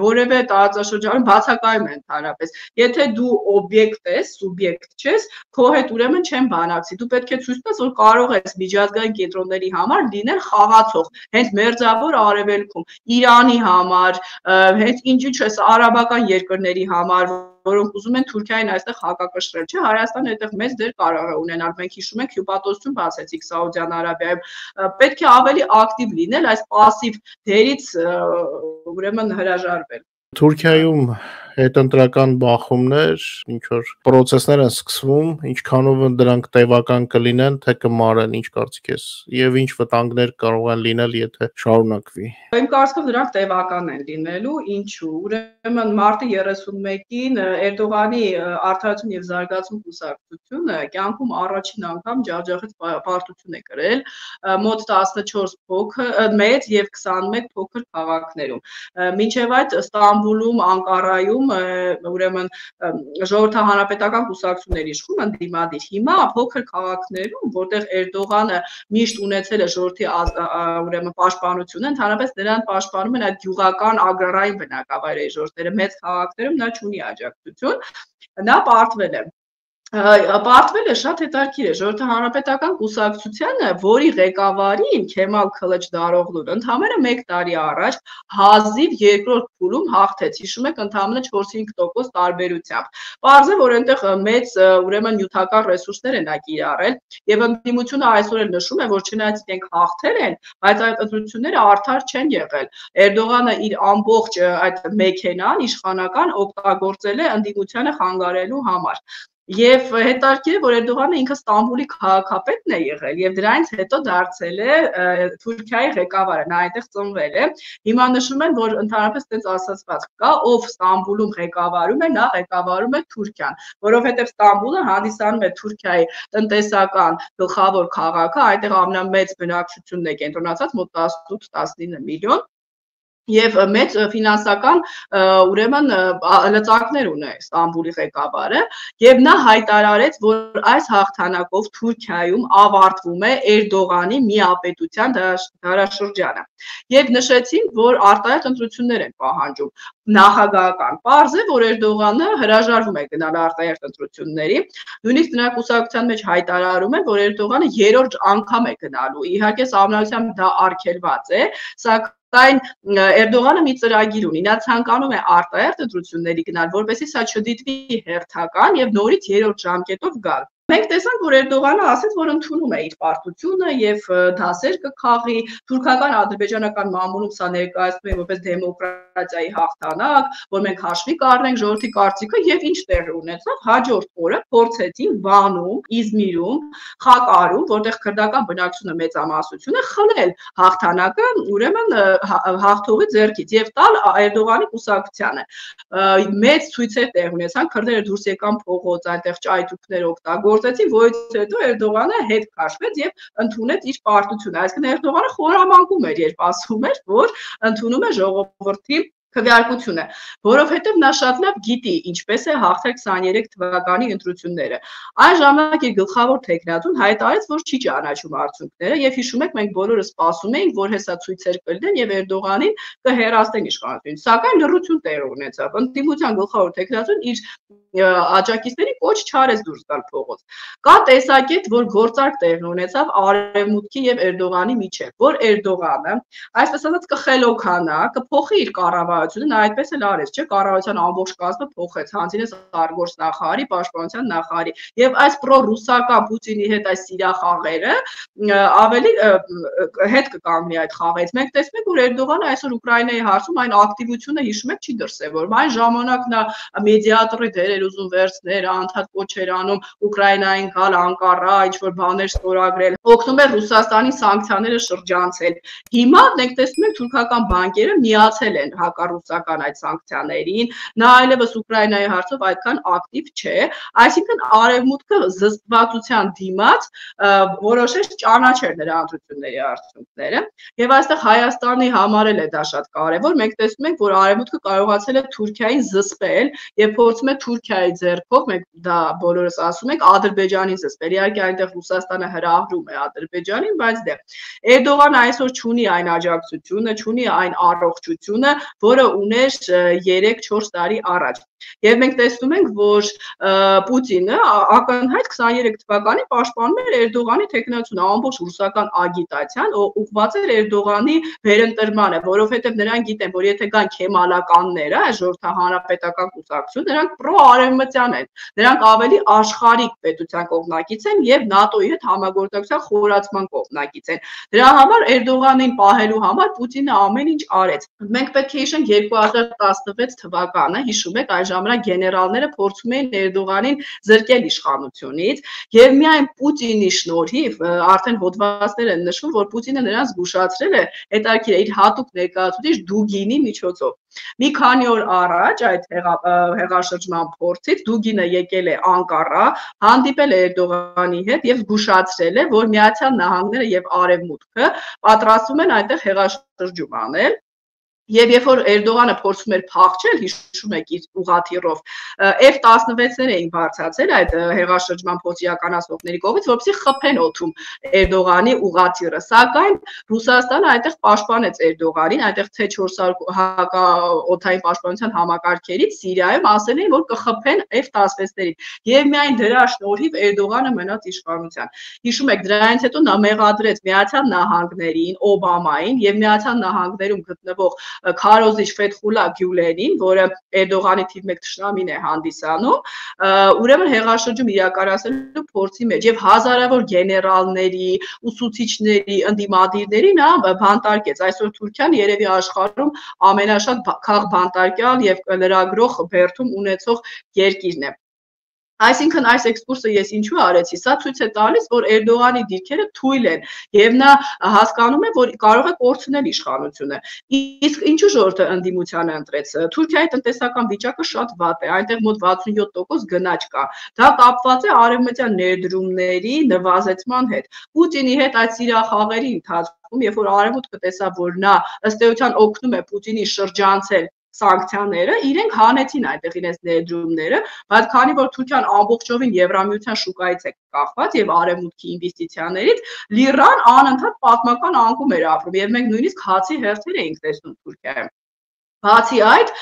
որևէ տարածաշրջանում բացակայում է ընդհանրապես։ Եթե դու օբյեկտ ես, սուբյեկտ չես, քո հետ ուրեմն չեն բանակցի։ Դու պետք է ցույց տաս, որ կարող ես միջազգային կենտրոնների համար լինել խաղացող, հենց մերձավոր արևելքում, Իրանի համար, հենց ինչու՞ չէ, արաբական երկրների համար, որոնք ուզում են Թուրքիային այստեղ հակակշռել, չէ, Հայաստանը այդտեղ մեծ դեր կարող է ունենալ։ Մենք հիշում ենք հյուպատոսություն բացեցիք Սաուդյան Արաբիայում։ Պետք է ավելի ակտիվ լինել, այս պասիվ դերից ուրեմն հրաժարվել։ Թուրքիայում հետընտրական բախումներ, ինչ որ process-ներ են սկսվում, ինչքանով դրանք տևական կլինեն, թե կմարեն, ինչ կարծիք ես, եւ ինչ վտանգներ կարող են լինել, եթե շարունակվի։ Իմ կարծիքով դրանք տևական են լինելու, ինչու՞։ Ուրեմն մարտի 31-ին Էրդողանի Արդարություն եւ Զարգացում կուսակցությունը կյանքում առաջին անգամ ջախջախեց պարտություն է կրել մոտ 14 փոքր մեծ եւ 21 փոքր քաղաքներում։ Մինչեւ այդ Ստամբուլում, Անկարայում ուրեմն ժողովրդահանրապետական կուսակցությունների իշխում ընդդիմադիր։ Հիմա փոքր քաղաքներում, որտեղ Էրդողանը միշտ ունեցել է ժողովրդի ուրեմն պաշտպանությունը, ընդհանրապես նրան պաշտպանում են այդ գյուղական ագրարային բնակավայրերի ժողովուրդները, մեծ քաղաքներում նա չունի աջակցություն, նա պարտվել է։ Պարտվել է շատ հետաքրքիր է ժողովրդահանրապետական կուսակցությանը, որի ղեկավարին Քեմալ Քլիչդարօղլուն ընդամենը 1 տարի առաջ հազիվ երկրորդ փուլում հաղթեց, հիշում եք, ընդամենը 4-5% տարբերությամբ։ Պարզ է, որ այնտեղ մեծ ուրեմն նյութական ռեսուրսներ են կիրառել, եւ ընդդիմությունը այսօր էլ նշում է, որ չնայած իրենք հաղթել են, բայց այդ ընտրությունները արդար չեն եղել։ Էրդողանը իր ամբողջ այդ մեքենան իշխանական օգտագործել է ընդդիմությանը խանգարելու համար։ Եվ հետաքրքիր է, որ Էրդողանը ինքը Ստամբուլի քաղաքապետն է եղել եւ դրանից հետո դարձել է Թուրքիայի ղեկավարը, նա այնտեղ ծնվել է։ Հիմա նշում են, որ ընդհանրապես այդպես ասացված կա, ով Ստամբուլում ղեկավարում է, նա ղեկավարում է Թուրքիան, որովհետեւ Ստամբուլը հանդիսանում է Թուրքիայի տնտեսական գլխավոր քաղաքը, այնտեղ ամենամեծ բնակչությունն է կենտրոնացած մոտ 18-19 միլիոն։ Եվ մեծ ֆինանսական ուրեմն լծակներ ունե Ստամբուլի ղեկավարը եւ նա հայտարարեց, որ այս հաղթանակով Թուրքիայում ավարտվում է Էրդողանի միապետության դարաշրջանը եւ նշեցին, որ արտահայտ ընտրություններ են պահանջում նախագահական պարզ է, որ Էրդողանը հրաժարվում է գնալ արտահայտ ընտրությունների, նույնիսկ նրա կուսակցության մեջ հայտարարում է, որ Էրդողանը երրորդ անգամ է գնալու, իհարկե սահմանությամբ դա արգելված է, սակայն Էրդողանը մի ծրագիր ունի, նա ցանկանում է արտահայտ ընտրությունների գնալ, որպեսզի սա չդիտվի հերթական եւ նորից երրորդ ժամկետով գալ։ Մենք տեսանք, որ Էրդողանը ասաց, որ ընդունում է իր պարտությունը եւ դասեր կքաղի, թուրքական ադրբեջանական մամուլում սա ներկայացնում է որպես դեմոկրատիայի հաղթանակ, որ մենք հաշվի կառնենք ժողովրդի կարծիքը եւ ինչ տեղի ունեցավ հաջորդ օրը փորձեցին Վանում, Իզմիրում, Խակարում, որտեղ քրդական բնակչությունը մեծամասնություն է, խլել հաղթանակը, ուրեմն հաղթողի ձեռքից եւ տալ Էրդողանի կուսակցությանը։ Մեծ ցույցեր տեղ ունեցան, քրդերը դուրս եկան փողոց, այնտեղ ճայթուքներ օգտագործեցին, որից հետո Էրդողանը հետ քաշվեց եւ ընդունեց իր պարտությունը։ Այսինքն Էրդողանը խորամանկում էր, երբ ասում էր, որ ընդունում է ժողովրդի քվեարկությունը, որովհետև նա շատ լավ գիտի ինչպես է հաղթել 23 թվականի ընտրությունները։ Այն ժամանակ իր գլխավոր թեկնածուն հայտարարեց, որ չի ճանաչում արդյունքները եւ հիշում եք մենք բոլորը սպասում էինք, որ հեսա ցույցեր կլինեն եւ Էրդողանին կհեռացնեն իշխանությունից։ Սակայն լռություն տեղի ունեցավ։ Ընդդիմության գլխավոր թեկնածուն իր աջակիցների կոչ չարեց դուրս գալ փողոց։ Կա տեսակետ, որ գործարք տեղի ունեցավ Արևմուտքի եւ Էրդողանի միջեւ, որ Էրդողանը, այսպես ասած, կխելոքանա, կփոխի իր կառավարությունը, նա այդպես էլ արեց, չէ՞, կառավարության ամբողջ կազմը փոխեց, հանձինեց արտգործնախարարի, պաշտպանության նախարարի, եւ այս պրոռուսական Պուտինի հետ այս սիրախաղերը ավելի հետ կկանգնի այդ խաղից։ Մենք տեսնում ենք, որ Էրդողանը այսօր Ուկրաինայի հարցում այն ակտիվությունը հիշում եք չի դրսևորում։ Այն ժամանակ նա մեդիատորի դեր էր ուզում վերցնել, անդադ կոչեր անում Ուկրաինային գալ Անկարա, ինչ որ բաներ ստորագրել, օգնում էր Ռուսաստանի սանկցիաները շրջանցել։ Հիմա մենք տեսնում ենք թուրքական բանկերը միացել են հակառուսական այդ սանկցիաներին, նա այլևս Ուկրաինայի հարցով այդքան ակտիվ չէ, այսինքն արևմուտքը զսպվածության դիմաց որոշեց ճանաչել նրա ընտրությունների արդյունքները եւ այստեղ Հայաստանի համար էլ է դա շատ կարեւոր։ Մենք տեսնում ենք, որ արևմուտքը կարողացել է Թուրքիային զսպել եւ փորձում է Թուրքիայի ձեռքով, մենք դա բոլորս ասում ենք, Ադրբեջանին զսպել։ Իհարկե այնտեղ Ռուսաստանը հրահրում է Ադրբեջանին, բայց դե Էրդողանը այսօր չունի այն աջակցությունը, չունի այն առողջությունը, որը ուներ 3-4 տարի առաջ։ Եվ մենք տեսնում ենք, որ Պուտինը ակնհայտ 23 թվականին պաշտպանում էր Էրդողանի թեկնածությունը, ամբողջ ռուսական ագիտացիան ուղղված էր Էրդողանի վերընտրմանը, որովհետև նրանք գիտեն, որ եթե կան քեմալականները, ժողովրդահանրապետական կուսակցություն, նրանք պրո-արևմտյան են, նրանք ավելի աշխարհիկ պետության կողմնակից են եւ ՆԱՏՕ-ի հետ համագործակցության խորացման կողմնակից են։ Դրա համար Էրդողանին պահելու համար Պուտինը ամեն ինչ արեց։ Մենք պետք է հիշենք 2016 թվականը, հիշում եք, այն ժամանակ գեներալները փորձում էին Էրդողանին զրկել իշխանությունից եւ միայն Պուտինի շնորհիվ արդեն հոդվածներ են նշվում, որ Պուտինը նրանց զգուշացրել է հետաքրքիր է իր հատուկ ներկայացուցիչ Դուգինի միջոցով։ Մի քանի օր առաջ այդ հեղաշրջման փորձից Դուգինը եկել է Անկարա, հանդիպել է Էրդողանի հետ եւ զգուշացրել է, որ Միացյալ Նահանգները եւ Արևմուտքը պատրաստվում են այնտեղ հեղաշրջում անել։ Եվ երբ որ Էրդողանը փորձում էր փախչել, հիշում եք իր ուղղաթիռով, F-16-ներ էին բարձրացել այդ հեղաշրջման փորձի իրականացնողների կողմից, որպեսզի խփեն օդում Էրդողանի ուղղաթիռը, սակայն Ռուսաստանը այնտեղ պաշտպանեց Էրդողանին, այնտեղ C-400 հակաօդային պաշտպանության համակարգերից Սիրիայում ասել էին, որ կխփեն F-16-ներին, եւ միայն դրա շնորհիվ Էրդողանը մնաց իշխանության։ Հիշում եք, դրանից հետո նա մեղադրեց Միացյալ Նահանգներին, Օբամային եւ Միացյալ Նահանգներում գտնվող Քարոզիչ Ֆեթխուլա Գյուլենին, որը Էրդողանի թիվ 1 թշնամին է հանդիսանում, ուրեմն հեղաշրջում իրականացնելու փորձի մեջ եւ հազարավոր գեներալների, ուսուցիչների, ընդդիմադիրների նա բանտարկեց։ Այսօր Թուրքիան երևի աշխարհում ամենաշատ քաղբանտարկյալ եւ լրագրող բերդում ունեցող երկիրն է։ Այսինքն այս էքսկուրսը ես ինչու արեցի, սա ցույց է տալիս, որ Էրդողանի դիրքերը թույլ են եւ նա հասկանում է, որ կարող է կորցնել իշխանությունը։ Իսկ ինչու ժողովուրդը ընդդիմությանը ընտրեց։ Թուրքիայի տնտեսական վիճակը շատ վատ է, այնտեղ մոտ 67% գնաճ կա։ Դա կապված է արևմտյան ներդրումների նվազեցման հետ։ Պուտինի հետ այդ սիրախաղերի ընթացքում, երբ որ արևմուտքը տեսավ, որ նա ըստ էության օգնում է Պուտինի շրջանցել սանկցիաները, իրենք հանեցին այդտեղ իրենց ներդրումները, բայց քանի որ Թուրքիան ամբողջովին Եվրամիության շուկայից է կախված եւ արևմուտքի ինվեստիցիաներից, լիրան անընդհատ պատմական անկում էր ապրում եւ մենք նույնիսկ հացի հերթեր էինք տեսնում Թուրքիայում։ Բացի այդ,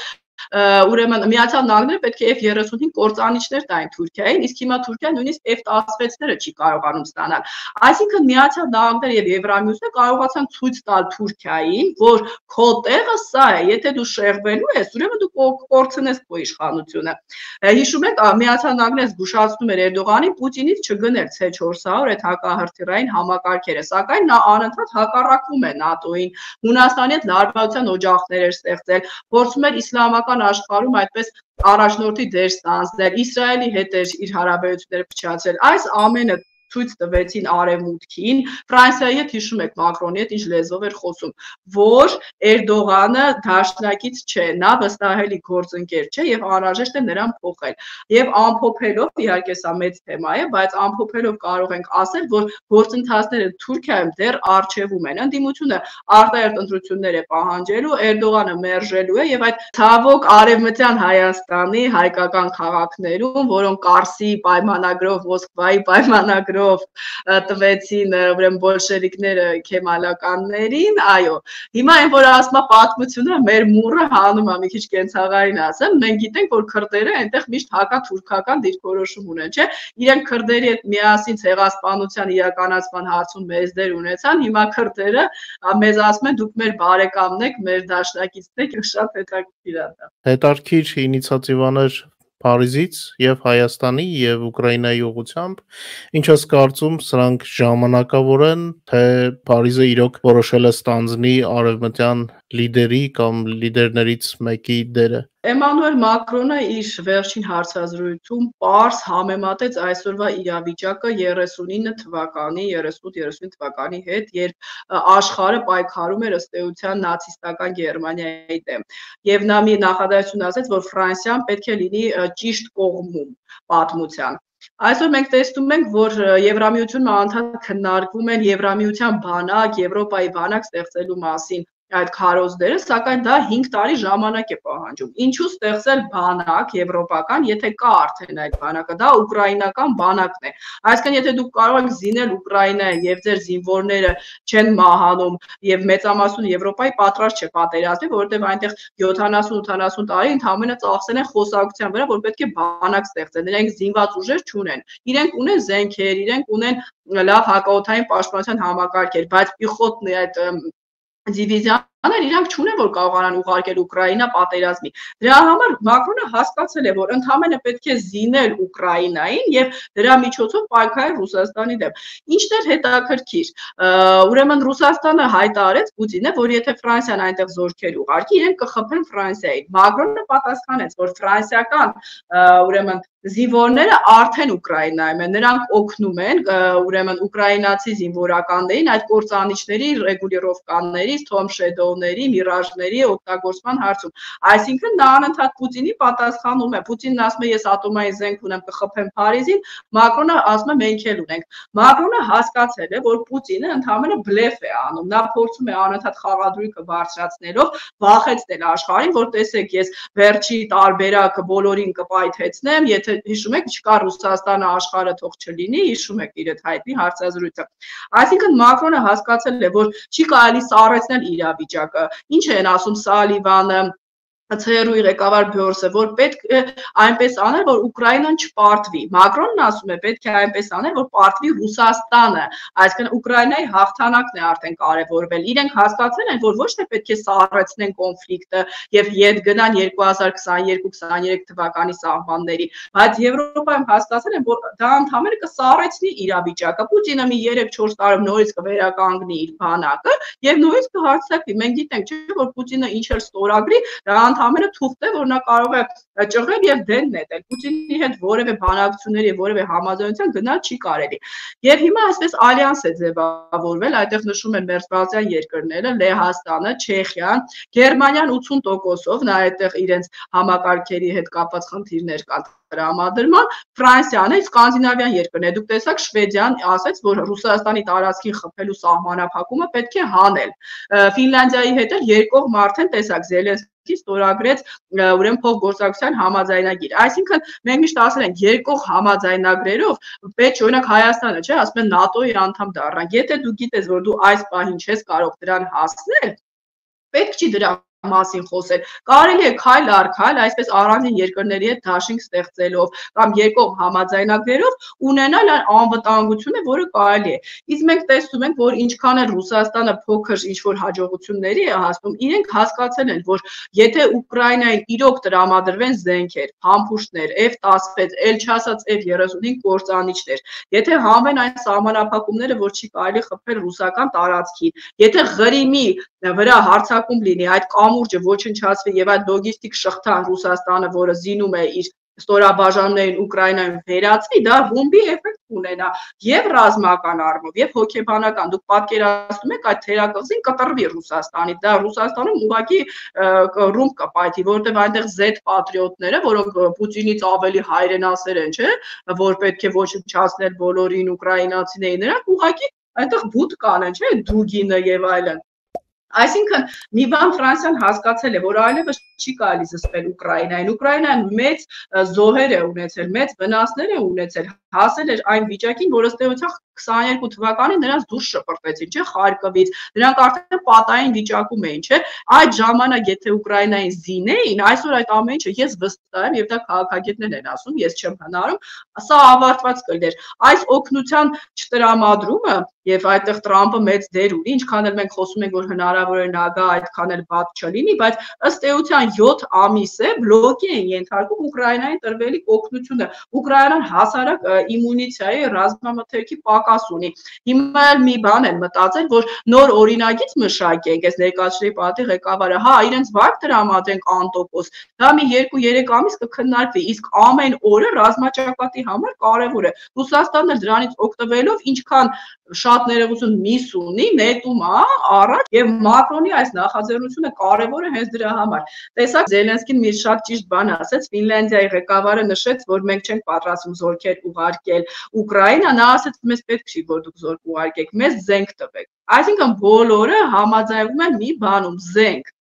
ուրեմն Միացյալ Նահանգները պետք է F-35 կործանիչներ տային Թուրքիային, իսկ հիմա Թուրքիան նույնիսկ F-16-ները չի կարողանում ստանալ։ Այսինքն Միացյալ Նահանգները եւ Եվրամիությունը կարողացան ցույց տալ Թուրքիային, որ քո տեղը սա է, եթե դու շեղվելու ես, ուրեմն դու կորցնես քո իշխանությունը։ Հիշում եք, Միացյալ Նահանգները զգուշացնում էր Էրդողանին Պուտինից չգնել C400 այդ հակահրթիռային համակարգերը, սակայն նա անընդհատ հակառակվում է ՆԱՏՕ-ին, Հունաստանի հետ լարվածության օջախներ էր ստեղծել, փորձում էր իսլամական աշխարհում այդպես առաջնորդի դեր ստանձնել, Իսրայելի հետ էր իր հարաբերությունները փչացրել։ Այս ամենը ցույց տվեցին արևմուտքին, Ֆրանսիայի հետ հիշում եք Մակրոնի հետ ինչ լեզվով էր խոսում, որ Էրդողանը դաշնակից չէ, նա վստահելի գործընկեր չէ եւ անհրաժեշտ է նրան փոխել։ Եվ ամփոփելով, իհարկե սա մեծ թեմա է, բայց ամփոփելով կարող ենք ասել, որ գործընթացները Թուրքիայում դեռ արժևում են։ Ընդդիմությունը արտահերտ ընտրություններ է պահանջելու, Էրդողանը մերժելու է եւ այդ ցավոք արևմտյան Հայաստանի հայկական քաղաքներում, որոնք Կարսի պայմանագրով, Մոսկվայի պայմանագրով տվեցին ուրեմն բոլշևիկները քեմալականներին, այո, հիմա այն որ ասма պատմությունը մեր մուրը հանում է մի քիչ կենցաղային ասեմ, մենք գիտենք որ քրդերը այնտեղ միշտ հակաթուրքական դիրքորոշում ունեն, չէ՞, իրենք քրդերի հետ միասին ցեղասպանության իրականացման հարցում մեծ դեր ունեցան, հիմա քրդերը մեզ ասում են դուք մեր բարեկամն եք, մեր դաշնակիցն եք, շատ հետաքրքիր է դա։ Հետարքիր ինիցիատիվաներ Փարիզից եւ Հայաստանի եւ Ուկրաինայի ուղղությամբ, ինչ ես կարծում, սրանք ժամանակավոր են, թե Փարիզը իրոք որոշել է ստանձնի արևմտյան լիդերի կամ լիդերներից մեկի դերը։ Էմանուել Մակրոնը իր վերջին հարցազրույցում պարզ համեմատեց այսօրվա իրավիճակը 39 թվականի, 38-39 թվականի հետ, երբ աշխարհը պայքարում էր ըստ էության նացիստական Գերմանիայի դեմ։ Եվ նա մի նախադասություն ասաց, որ Ֆրանսիան պետք է լինի ճիշտ կողմում պատմության։ Այսօր մենք տեսնում ենք, որ Եվրամիությունում անընդհատ քննարկվում են Եվրամիության բանակ, Եվրոպայի բանակ ստեղծելու մասին այդ քարոզները, սակայն դա 5 տարի ժամանակ է պահանջում։ Ինչու ստեղծել բանակ եվրոպական, եթե կա արդեն այդ բանակը, դա ուկրաինական բանակն է։ Այսինքն, եթե դուք կարող եք զինել Ուկրաինային եւ ձեր զինվորները չեն մահանում եւ մեծամասնությունը Եվրոպայի պատրաստ չէ պատերազմի, որովհետեւ այնտեղ 70-80 տարի ընդհանրապես ծախսել են խոսակցության վրա, որ պետք է բանակ ստեղծեն։ Նրանք զինված ուժեր չունեն։ Իրենք ունեն զենքեր, իրենք ունեն լավ հակաօդային պաշտպանության համակարգեր, բայց պիխոտնի այդ դիվիզիաներ իրանք չունեն, որ կարողանան ուղարկել Ուկրաինա պատերազմի։ Դրա համար Մակրոնը հասկացել է, որ ընդհանրապես պետք է զինել Ուկրաինային եւ դրա միջոցով պայքարել Ռուսաստանի դեմ։ Ինչն էր հետաքրքիր։ Ուրեմն Ռուսաստանը հայտարարեց Պուտինը, որ եթե Ֆրանսիան այնտեղ զորքեր ուղարկի, իրենք կխփեն Ֆրանսիային։ Մակրոնը պատասխանեց, որ ֆրանսիական ուրեմն զինվորները արդեն Ուկրաինայում են, նրանք օգնում են ուրեմն ուկրաինացի զինվորականներին այդ կործանիչների ռեգուլիրովկաների, Storm Shadow-ների, Mirage-ների օգտագործման հարցում։ Այսինքն նա անընդհատ Պուտինի պատասխանում է։ Պուտինն ասում է ես ատոմային զենք ունեմ, կխփեմ Փարիզին, Մակրոնը ասում է մենք էլ ունենք։ Մակրոնը հասկացել է, որ Պուտինը ընդհանրապես բլեֆ է անում։ Նա փորձում է անընդհատ խաղադրույքը բարձրացնելով վախեցնել աշխարհին, որ տեսեք ես վերջի տարբերակը բոլորին կպայթեցնեմ, եթե հիշում եք, չկա Ռուսաստանը աշխարհը թող չլինի, հիշում եք իր այդ հայտնի հարցազրույցը։ Այսինքն Մակրոնը հասկացել է, որ չի կարելի սառեցնել իրավիճակը։ Ինչ են ասում Սալիվանը, ՑՌՈ-ի ղեկավար Բյորսը, որ պետք է այնպես անել, որ Ուկրաինան չպարտվի։ Մակրոնն ասում է, պետք է այնպես անել, որ պարտվի Ռուսաստանը, այսինքն Ուկրաինայի հաղթանակն է արդեն կարևորվել։ Իրենք հասկացել են, որ ոչ թե պետք է սառեցնեն կոնֆլիկտը եւ ետ գնան 2022-23 թվականի սահմանների, բայց Եվրոպայում հասկացել են, որ դա ընդհանրապես կսառեցնի իրավիճակը։ Պուտինը մի 3-4 տարում նորից կվերականգնի իր բանակը եւ նույնիսկ կհարցակվի։ Մենք գիտենք, չէ՞, որ Պուտինը ինչ էլ ստորագրի, դա ընդհանրապես թուղթ է, որ նա կարող է ճղել եւ դեն նետել։ Պուտինի հետ որևէ բանակցություններ եւ որևէ համաձայնության գնալ չի կարելի։ Եվ հիմա այսպես ալյանս է ձևավորվել, այդտեղ նշում են մերձբալթյան երկրները, Լեհաստանը, Չեխիան, Գերմանիան 80%-ով, նա այդտեղ իրենց համակարգերի հետ կապված խնդիրներ կան տրամադրման, Ֆրանսիան է, սկանդինավյան երկրներ, դուք տեսաք Շվեդիան ասաց, որ Ռուսաստանի տարածքին խփելու սահմանափակումը պետք է հանել։ Ֆինլանդիայի հետ էլ երկկողմ արդեն տեսաք Զելենսկի ստորագրեց ուրեմն փոխգործակցության համաձայնագիր։ Այսինքն մենք միշտ ասել ենք երկկողմ համաձայնագրերով պետք է օրինակ Հայաստանը, չէ, ասում են ՆԱՏՕ-ի անդամ դառնա։ Եթե դու գիտես, որ դու այս պահին չես կարող դրան հասնել, պետք չի դրա մասին խոսել։ Կարելի է քայլ առ քայլ, այսպես առանձին երկրների հետ դաշինք ստեղծելով կամ երկկողմ համաձայնագրերով ունենալ այն անվտանգությունը, որը կարելի է։ Իսկ մենք տեսնում ենք, որ ինչքան էլ Ռուսաստանը փոքր ինչ-որ հաջողությունների է հասնում, իրենք հասկացել են, որ եթե Ուկրաինային իրոք տրամադրվեն զենքեր, փամփուշտներ, F-16, էլ չասած F-35 կործանիչներ, եթե հանվեն այն սահմանափակումները, որ չի կարելի խփել ռուսական տարածքին, եթե Ղրիմի վրա հարձակում լինի, այդ կամուրջը ոչնչացվի եւ այդ լոգիստիկ շղթան Ռուսաստանը, որը զինում է իր ստորաբաժանումներին Ուկրաինայում վերածվի, դա ռումբի էֆեկտ կունենա եւ ռազմական առումով եւ հոգեբանական։ Դուք պատկերացնում եք այդ թերակղզին կտրվի Ռուսաստանից, դա Ռուսաստանում ուղղակի ռումբ կպայթի, որովհետեւ այնտեղ Z պատրիոտները, որոնք Պուտինից ավելի հայրենասեր են, չէ, որ պետք է ոչնչացնել բոլորին ուկրաինացիներին, նրանք ուղղակի այնտեղ բութ կանեն, չէ, Դուգինը եւ այլն։ Այսինքն մի բան Ֆրանսիան հասկացել է, որ այլևս չի կարելի զսպել Ուկրաինային։ Ուկրաինան մեծ զոհեր է ունեցել, մեծ վնասներ է ունեցել, հասել էր այն վիճակին, որ ըստ էության 22 թվականին նրանց դուրս շպրտեցին, չէ, Խարկովից, նրանք արդեն պատային վիճակում էին, չէ, այդ ժամանակ եթե Ուկրաինային զինեին, այսօր այդ ամեն ինչը ես վստահ եմ եւ դա քաղաքագետներն են ասում, ես չեմ հնարում, սա ավարտված կլիներ։ Այս օգնության չտրամադրումը եւ այդտեղ Տրամպը մեծ դեր ունի, ինչքան էլ մենք խոսում ենք, որ հնարավոր է նա գա այդքան էլ բաց չլինի, բայց ըստ էության 7 ամիս է բլոկի են ենթարկում Ուկրաինային տրվելիք օգնությունը։ Ուկրաինան հասարակ իմունիցիայի ռազմամթերքի պակաս ունի։ Հիմա էլ մի բան են մտածել, որ նոր օրինագիծ մշակենք, այս ներկայացրի պալատի ղեկավարը, հա, իրենց վարկ տրամադրենք անտոկոս, դա մի 2-3 ամիս կքննարկվի, իսկ ամեն օրը ռազմաճակատի համար կարևոր է։ Ռուսաստանն էլ դրանից օգտվելով ինչքան շատ ներողություն միս ունի, նետում է առաջ եւ Մակրոնի այս նախաձեռնությունը կարևոր է հենց դրա համար։ Տեսակ Զելենսկին մի շատ ճիշտ բան ասաց, Ֆինլանդիայի ղեկավարը նշեց, որ մենք չենք պատրաստվում զորքեր ուղարկել Ուկրաինա, նա ասաց մեզ պետք չի, որ դուք զորք ուղարկեք, մեզ զենք տվեք։ Այսինքն բոլորը համաձայնվում են մի բանում՝ զենք։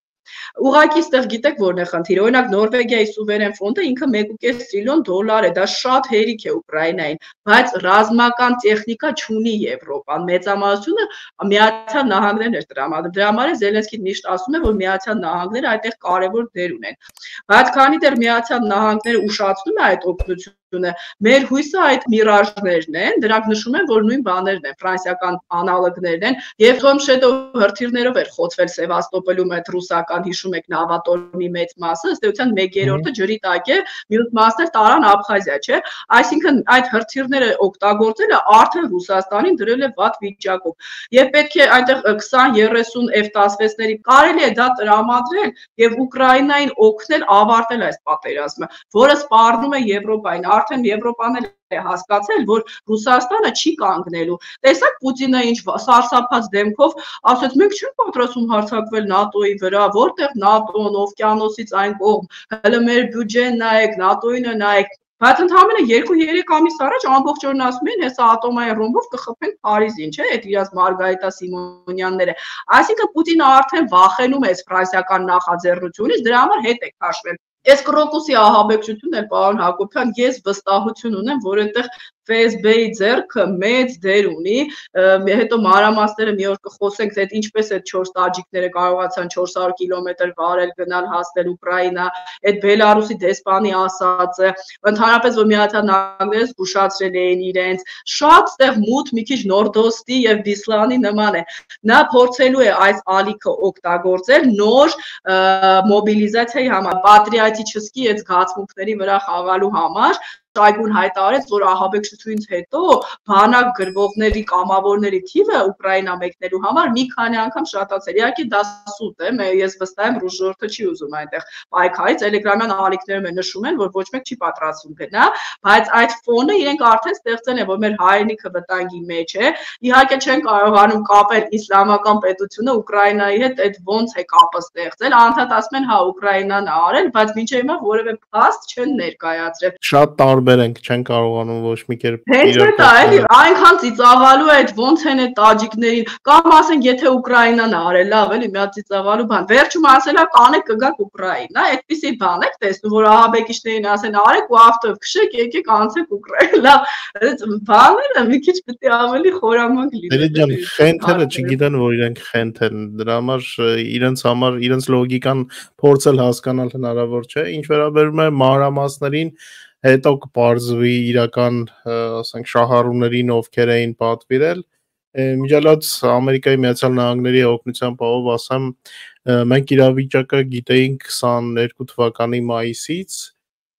Ուղղակի ստեղ գիտեք որն է խնդիրը։ Օրինակ Նորվեգիայի սուվերեն ֆոնդը ինքը 1.5 տրիլիոն դոլար է, դա շատ հերիք է Ուկրաինային, բայց ռազմական տեխնիկա չունի Եվրոպան։ Մեծամասնությունը Միացյալ Նահանգներն էր տրամադրում։ Դրա համար Զելենսկին միշտ ասում է, որ Միացյալ Նահանգները այդտեղ կարևոր դեր ունեն։ Բայց քանի դեռ Միացյալ Նահանգները ուշացնում է այդ օգնությունը, մեր հույսը այդ միրաժներն են, դրանք նշում են, որ նույն բաներն են, ֆրանսիական անալոգներն են, եւ Թոմշեդո հրթիռներով էր խոցվել Սևաստոպոլում այդ ռուսական հիշում եք նավատորմի մեծ մասը, ըստ էության 1/3-ը ջրի տակ է, մյուս մասն էլ տարան Աբխազիա, չէ։ Այսինքն այդ հրթիռները օգտագործելը արդեն Ռուսաստանին դրել է վատ վիճակում։ Եվ պետք է այնտեղ 20-30 F-16-ների կարելի է դա տրամադրել եւ Ուկրաինային օգնել ավարտել այս պատերազմը, որը սպառնում է Եվրոպային։ Արդեն Եվրոպան էլ է հասկացել, որ Ռուսաստանը չի կանգնելու։ Տեսակ Պուտինը ինչ սարսափած դեմքով ասաց, մենք չենք պատրաստվում հարձակվել ՆԱՏՕ-ի վրա, որտեղ ՆԱՏՕ-ն, օվկիանոսից այն կողմ, հələ մեր բյուջեն նայեք, ՆԱՏՕ-ին նայեք։ Բայց ընդհանրապես 2-3 ամիս առաջ ամբողջ օրն ասում են, հեսա ատոմային ռումբով կխփենք Փարիզին, չէ՞, այդ իրաց Մարգարիտա Սիմոնյանները։ Այսինքն Պուտինը արդեն վախենում է ֆրանսիական նախաձեռնությունից, դրա համար հետ է քաշվել։ Այս Կրոկուսի ահաբեկչությունն էլ, պարոն Հակոբյան, ես վստահություն ունեմ, որ այդտեղ FSB-ի ձեռքը մեծ դեր ունի, հետո մանրամասները մի օր կխոսենք, թե ինչպես այդ 4 տաջիկները կարողացան 400 կիլոմետր վարել գնալ հասնել Ուկրաինա, այդ Բելարուսի դեսպանի ասածը, ընդհանրապես որ Միացյալ Նահանգները զգուշացրել էին իրենց, շատ ստեղ մութ մի քիչ Նորդոստի եւ Բիսլանի նման է։ Նա փորձելու է այս ալիքը օգտագործել նոր մոբիլիզացիայի համար, պատրիոտիչեսկի այդ զգացմունքների վրա խաղալու համար, Շայգուն հայտարարեց, որ ահաբեկչությունից հետո բանակ գրվողների կամավորների թիվը Ուկրաինա մեկնելու համար մի քանի անգամ շատացել։ Իհարկե դա սուտ է, ես վստահ եմ ռուժորթը չի ուզում այնտեղ պայքարի, տելեգրամյան ալիքներում նշում են, որ ոչ մեկ չի պատրաստվում գնա, բայց այդ ֆոնը իրենք արդեն ստեղծել են, որ մեր հայրենիքը վտանգի մեջ է։ Իհարկե չեն կարողանում կապել իսլամական պետությունը Ուկրաինայի հետ, այդ ոնց է կապը ստեղծել, անդադ ասում են հա Ուկրաինան ա արել, բայց մինչև հիմա որևէ փաստ չեն ներկայացրել։ Շատ տարբեր ենք, չեն կարողանում ոչ մի կերպ Հենց դա էլի, այնքան ծիծաղալու է այդ ոնց են այդ տաջիկներին, կամ ասենք եթե Ուկրաինան ա արել, լավ էլի, մի հատ ծիծաղալու բան։ Վերջում ասելա կանեք կգաք Ուկրաինա, այդպիսի բան եք տեսնում, որ ահաբեկիչներին ասեն արեք ու ավտով քշեք, եկեք անցեք Ուկրաինա։ Այդ բաները մի քիչ պետք է ավելի խորամանկ լինեն։ Դե ջան, խենթերը չգիտեն, որ իրենք խենթ են, դրա համար իրենց լոգիկան փորձել հասկանալ հնարավոր չէ, ինչ վերաբերում է մանրամասներին, հետո կպարզվի իրական, ասենք, շահառուներին, ովքեր էին պատվիրել։ Միջալած Ամերիկայի Միացյալ Նահանգների օգնությամբ ով ասեմ, մենք իրավիճակը գիտեինք 22 թվականի մայիսից,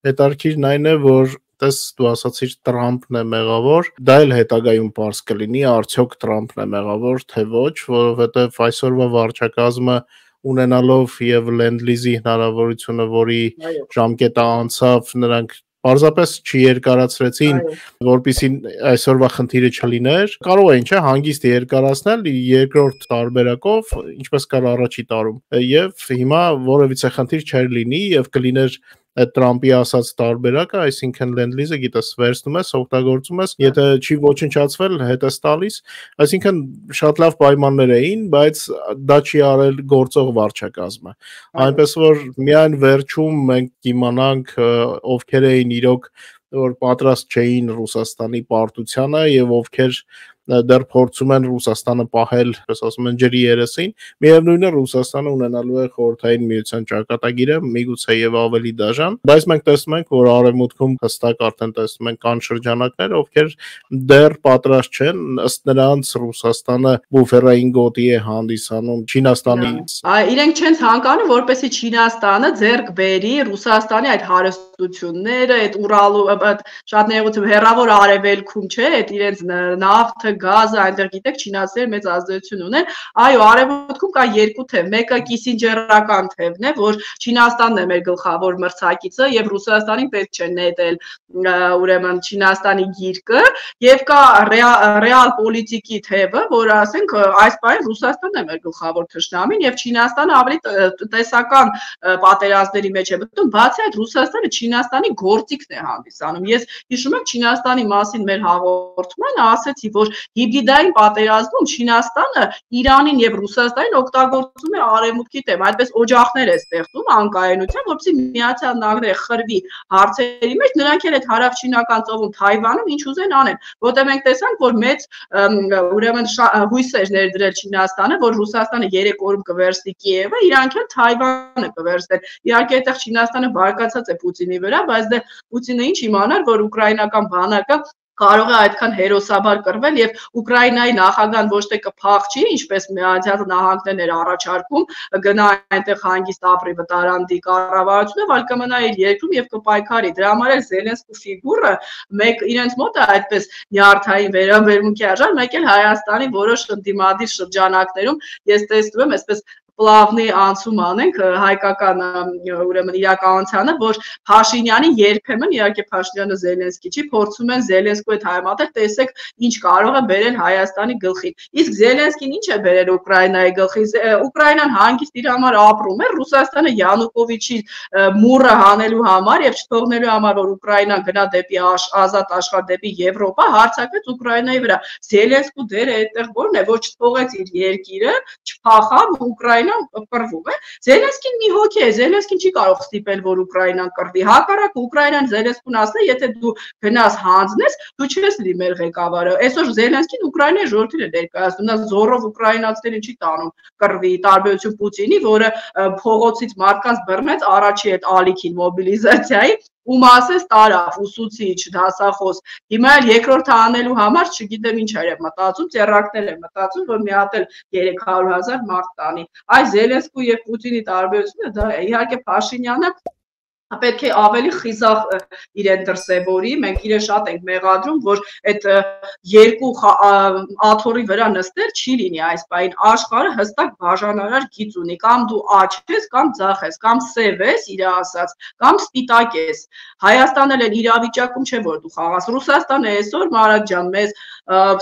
հետարքիրն այն է, որ տես դու ասացիր Տրամփն է մեղավոր, դա էլ հետագայում պարզ կլինի, արդյոք Տրամփն է մեղավոր, թե ոչ, որովհետև այսօրվա վարչակազմը ունենալով եւ Լենդ-լիզի հնարավորությունը, որի ժամկետը անցավ, նրանք պարզապես չերկարացրեցին, որպեսզի այսօրվա խնդիրը չլիներ, կարող էին չէ հանգիստ երկարացնել երկրորդ տարբերակով, ինչպես կար առաջի տարում, եւ հիմա որևիցե խնդիր չէր լինի եւ կլիներ այդ Տրամփի ասած տարբերակը, այսինքն Լենդ-լիզը գիտես վերցնում ես, օգտագործում ես, եթե չի ոչնչացվել, հետ ես տալիս, այսինքն շատ լավ պայմաններ էին, բայց դա չի արել գործող վարչակազմը։ Այնպես որ միայն վերջում մենք կիմանանք ովքեր էին իրոք որ պատրաստ չէին Ռուսաստանի պարտությանը եւ ովքեր դեռ փորձում են Ռուսաստանը պահել, όπως ասում են, ջրի երեսին, միևնույնն է Ռուսաստանը ունենալու է խորհրդային միության ճակատագիրը, միգուցե եւ ավելի դաժան, բայց մենք տեսնում ենք, որ արևմուտքում հստակ արդեն տեսնում ենք կան շրջանակներ, ովքեր դեռ պատրաստ չեն, ըստ նրանց Ռուսաստանը բուֆերային գոտի է հանդիսանում Չինաստանից։ Իրենք չեն ցանկանում, որպեսզի Չինաստանը ձեռք բերի Ռուսաստանի այդ հարստությունները, այդ Ուրալու, շատ ներողություն, հեռավոր արևելքում, չէ, այդ իրենց նավթը գազը այնտեղ գիտեք չինացիները մեծ ազդեցություն ունեն, այո, արևմուտքում կա երկու թև, մեկը կիսինջերական թևն է, որ Չինաստանն է մեր գլխավոր մրցակիցը եւ Ռուսաստանին պետք չէ նետել ուրեմն Չինաստանի գիրկը եւ կա ռեալ պոլիտիկի թևը, որ ասենք այս բանը Ռուսաստանն է մեր գլխավոր թշնամին եւ Չինաստանը ավելի տեսական պատերազմների մեջ է մտնում, բացի այդ Ռուսաստանը Չինաստանի գործիքն է հանդիսանում։ Ես հիշում եմ Չինաստանի մասին մեր հաղորդմանը ասացի, որ հիբրիդային պատերազմում Չինաստանը Իրանին եւ Ռուսաստանին օգտագործում է արևմուտքի դեմ, այդպես օջախներ է ստեղծում անկայունության, որպեսզի Միացյալ Նահանգները խրվի հարցերի մեջ, նրանք էլ այդ հարավչինական ծովում Թայվանում ինչ ուզեն անեն, որտեղ մենք տեսանք, որ մեծ ուրեմն հույսեր ներդրել Չինաստանը, որ Ռուսաստանը 3 օրում կվերցնի Կիևը, իրանք էլ Թայվանը կվերցնեն։ Իհարկե այդտեղ Չինաստանը բարկացած է Պուտինի վրա, բայց դե Պուտինը ինչ իմանար, որ ուկրաինական բանակը կարող է այդքան հերոսաբար կռվել եւ Ուկրաինայի նախագահան ոչ թե կփախչի, ինչպես Միացյալ Նահանգներն էր առաջարկում, գնա այնտեղ հանգիստ ապրի վտարանդի կառավարությունը, այլ կմնա իր երկրում եւ կպայքարի։ Դրա համար էլ Զելենսկու ֆիգուրը մեկ իրենց մոտ է այդպես նյարդային վերաբերմունքի արժան, մեկ էլ Հայաստանի որոշ ընդդիմադիր շրջանակներում ես տեսնում եմ այսպես պլավնի անցում անենք հայկական ուրեմն իրականությանը, որ Փաշինյանի երբեմն իհարկե Փաշինյանը Զելենսկի չի, փորձում են Զելենսկու հետ հայմատել, տեսեք ինչ կարող է բերել Հայաստանի գլխին։ Իսկ Զելենսկին ինչ է բերել Ուկրաինայի գլխին։ Ուկրաինան հանգիստ իր համար ապրում է, Ռուսաստանը Յանուկովիչի մուրը հանելու համար եւ չթողնելու համար, որ Ուկրաինան գնա դեպի ազատ աշխարհ, դեպի Եվրոպա, հարձակվեց Ուկրաինայի վրա։ Զելենսկու դերը այդտեղ ո՞րն է, որ չթողեց իր երկիրը, չփախավ Ուկրաինան կռվում է։ Զելենսկին մի հոգի է, Զելենսկին չի կարող ստիպել, որ Ուկրաինան կռվի։ Հակառակը Ուկրաինան Զելենսկուն ասել, եթե դու գնաս հանձնես, դու չես լինի մեր ղեկավարը։ Այսօր Զելենսկին Ուկրաինայի ժողովրդին է ներկայացնում, նա զորով ուկրաինացիներին չի տանում կռվի, տարբերություն Պուտինի, որը փողոցից մարդկանց բռնեց առաջի այդ ալիքին մոբիլիզացիայի ու ասես տարավ ուսուցիչ, դասախոս։ Հիմա էլ երկրորդը անելու համար չգիտեմ ինչ էր մտածում, ծերակներ էր մտածում, որ մի հատ էլ 300,000 մարդ տանի։ Այս Զելենսկու եւ Պուտինի տարբերությունը դա է։ Իհարկե Փաշինյանը պետք է ավելի խիզախ իրեն դրսևորի, մենք իրեն շատ ենք մեղադրում, որ այդ երկու աթոռի վրա նստել չի լինի այս պահին, աշխարհը հստակ բաժանարար գիծ ունի, կամ դու աջ ես, կամ ձախ ես, կամ սև ես, իր ասած, կամ սպիտակ ես։ Հայաստանը էլ իրավիճակում չէ, որ դու խաղաս։ Ռուսաստանը այսօր Մարատ ջան մեզ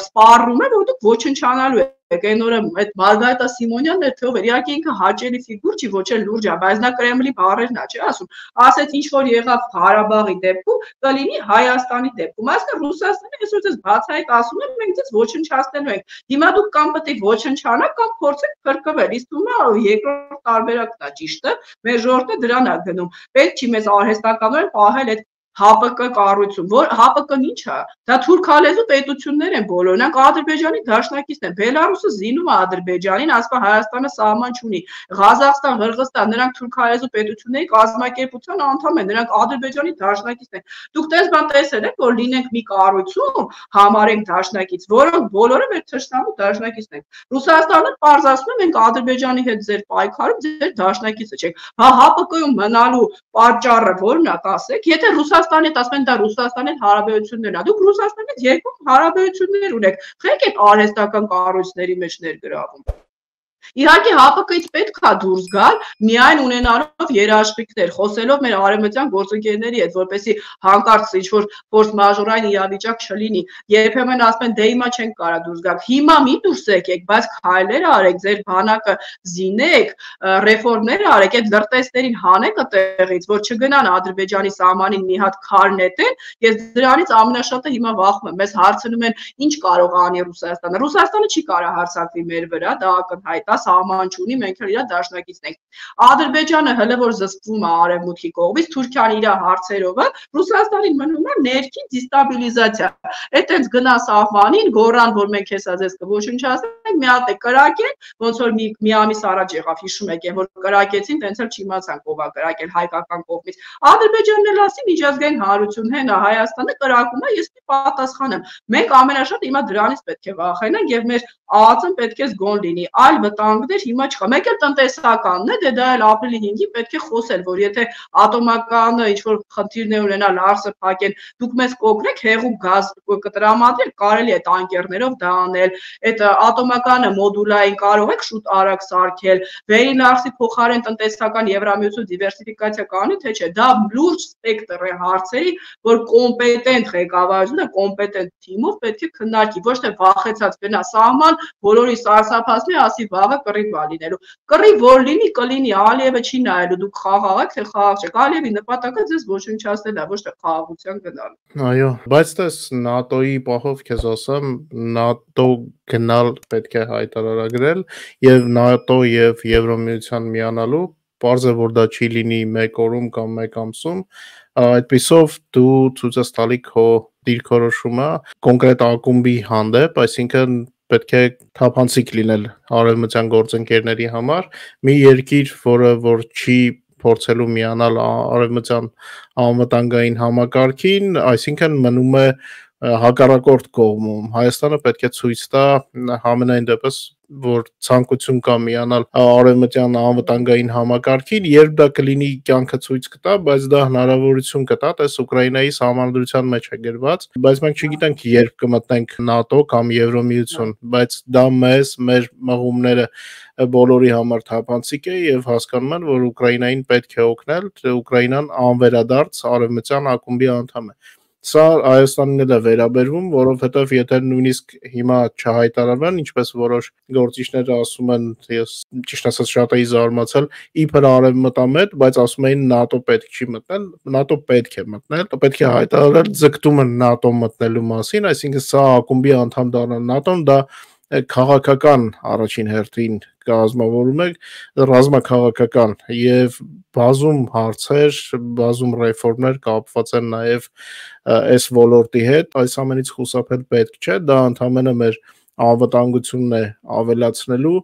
սպառնում է, որ դուք ոչնչանալու եք։ Այն օրը այդ Մարգարիտա Սիմոնյանն էր թե ով էր, իհարկե ինքը հաճելի ֆիգուր չի, ոչ էլ լուրջ է, բայց նա Կրեմլի բառերն է, չի ասում։ Ասեց ինչ որ եղավ Ղարաբաղի դեպքում, կլինի Հայաստանի դեպքում։ Այսինքն Ռուսաստանը այսօր դες բացահայտ ասում է, մենք դες ոչնչացնելու ենք։ Հիմա դուք կամ պետք է ոչնչանաք, կամ փորձեք փրկվել։ Իսկ թվում է երկրորդ տարբերակն է ճիշտը, մեր ժողովուրդը դրան է գնում։ Պետք չի մեզ արհեստականորեն պահել այդ ՀԱՊԿ կառույցում, որ ՀԱՊԿ-ն ինչ է, դա թուրքալեզու պետություններ են բոլորը, նրանք Ադրբեջանի դաշնակիցն են, Բելարուսը զինում է Ադրբեջանին, ասpa Հայաստանը սահման չունի, Ղազախստան, Ղրղստան, նրանք թուրքալեզու պետությունների կազմակերպության անդամ են, նրանք Ադրբեջանի դաշնակիցն են։ Դուք տես բան տեսել եք, որ լինենք մի կառույցում, համարենք դաշնակից, որոնք բոլորը մեր թշնամու դաշնակիցն են։ Ռուսաստանը պարզ ասում է, մենք Ադրբեջանի հետ ձեր պայքարում ձեր դաշնակիցը չենք։ Հա ՀԱՊԿ-ում մնալու պատճառը ո՞րն է, ասեք, եթե Ռուսաստանի հետ ասում են դա Ռուսաստանի հետ հարաբերություններն է, դուք Ռուսաստանի հետ երկու հարաբերություններ ունեք, խեք եք արհեստական կառույցների մեջ ներգրավում։ Իհարկե ՀԱՊԿ-ից պետք է դուրս գալ, միայն ունենալով երաշխիքներ, խոսելով մեր արևմտյան գործընկերների հետ, որպեսզի հանկարծ ինչ-որ ֆորս մաժորային իրավիճակ չլինի։ Երբեմն ասում են դե հիմա չենք կարա դուրս գալ։ Հիմա մի դուրս եկեք, բայց քայլեր արեք, ձեր բանակը զինեք, ռեֆորմներ արեք, այդ լրտեսներին հանեք այդտեղից, որ չգնան Ադրբեջանի սահմանին մի հատ քար նետեն։ Ես դրանից ամենաշատը հիմա վախում եմ։ Մեզ հարցնում են ինչ կարող անի Ռուսաստանը։ Ռուսաստանը չի կարա հարձակվի մեր վրա, դա ակնհայտ է, սահման չունի, մենք էլ իր դաշնակիցն ենք։ Ադրբեջանը հələ որ զսպվում է արևմուտքի կողմից, Թուրքիան իր հարցերով է, Ռուսաստանին մնում է ներքին դիստաբիլիզացիա։ Այդ այնց գնա սահմանին, գոռան, որ մենք հեսա ձեզ կոչնչացնենք, մի հատ է կրակեն, ոնց որ մի ամիս առաջ եղավ, հիշում եք, որ կրակեցին, տենց էլ չիմացանք ով է կրակել հայկական կողմից։ Ադրբեջանն էլ ասի միջազգային հանրություն հենա Հայաստանը կրակում է, ես պատասխանեմ։ Մենք ամենաշատ հիմա դրանից պետք է վախենանք եւ մեր ԱԱԾ-ն պետք է զգոն լինի։ Այլ վտանգներ հիմա չկա։ Մեկ էլ տնտեսականն է, դե դա էլ ապրիլի 5-ին պետք է խոսել, որ եթե ատոմականը ինչ որ խնդիրներ ունենա, լարսը փակեն, դուք մեզ կօգնեք հեղուկ գազ կտրամադրել, կարելի է տանկերներով դա անել։ Այդ ատոմականը մոդուլային կարող եք շուտ արագ սարքել, վերին լարսի փոխարեն տնտեսական Եվրամիություն դիվերսիֆիկացիա կանի, թե չէ։ Դա լուրջ սպեկտր է հարցերի, որ կոմպետենտ ղեկավարությունը, կոմպետենտ թիմով պետք է քննարկի, ոչ թե վախեցած գնա սահման, բոլորի սարսափացնի, ասի վաղը կռիվ է լինելու։ Կռիվ որ լինի, կլինի, Ալիևը չի նայելու, դուք խաղաղ եք, թե խաղաղ չեք։ Ալիևի նպատակը ձեզ ոչնչացնել է, ոչ թե խաղաղության գնալ։ Այո, բայց դες ՆԱՏՕ-ի պահով քեզ ասեմ, ՆԱՏՕ գնալ պետք է հայտարարագրել եւ ՆԱՏՕ եւ Եվրոմիության միանալու պարզ է որ դա չի լինի մեկ օրում կամ մեկ ամսում, այդպիսով դու ցույց ես տալի քո դիրքորոշումը կոնկրետ ակումբի հանդեպ, այսինքն պետք է թափանցիկ լինել արևմտյան գործընկերների համար, մի երկիր, որը որ չի փորձելու միանալ արևմտյան անվտանգային համակարգին, այսինքն մնում է հակառակորդ կողմում։ Հայաստանը պետք է ցույց տա համենայն դեպս, որ ցանկություն կա միանալ արևմտյան անվտանգային համակարգին, երբ դա կլինի կյանքը ցույց կտա, բայց դա հնարավորություն կտա, տես Ուկրաինայի սահմանադրության մեջ է գրված, բայց մենք չգիտենք երբ կմտնենք ՆԱՏՕ կամ Եվրոմիություն, բայց դա մեր մղումները բոլորի համար թափանցիկ է եւ հասկանում են, որ Ուկրաինային պետք է օգնել, Ուկրաինան անվերադարձ արևմտյան ակումբի անդամ է։ Սա Հայաստանին էլ է վերաբերվում, որովհետև եթե նույնիսկ հիմա չհայտարարվեն, ինչպես որոշ գործիչներ ասում են, ես ճիշտ ասած շատ էի զարմացել, իբր արևմտամետ, բայց ասում էին ՆԱՏՕ պետք չի մտնել, ՆԱՏՕ պետք է մտնել, պետք է հայտարարել ձգտումը ՆԱՏՕ մտնելու մասին, այսինքն սա ակումբի անդամ դառնալ ՆԱՏՕ-ն դա քաղաքական առաջին հերթին կազմավորում է ռազմաքաղաքական եւ բազում հարցեր, բազում ռեֆորմներ կապված են նաեւ այս ոլորտի հետ, այս ամենից խուսափել պետք չէ, դա ընդհանրապես մեր անվտանգությունն է ավելացնելու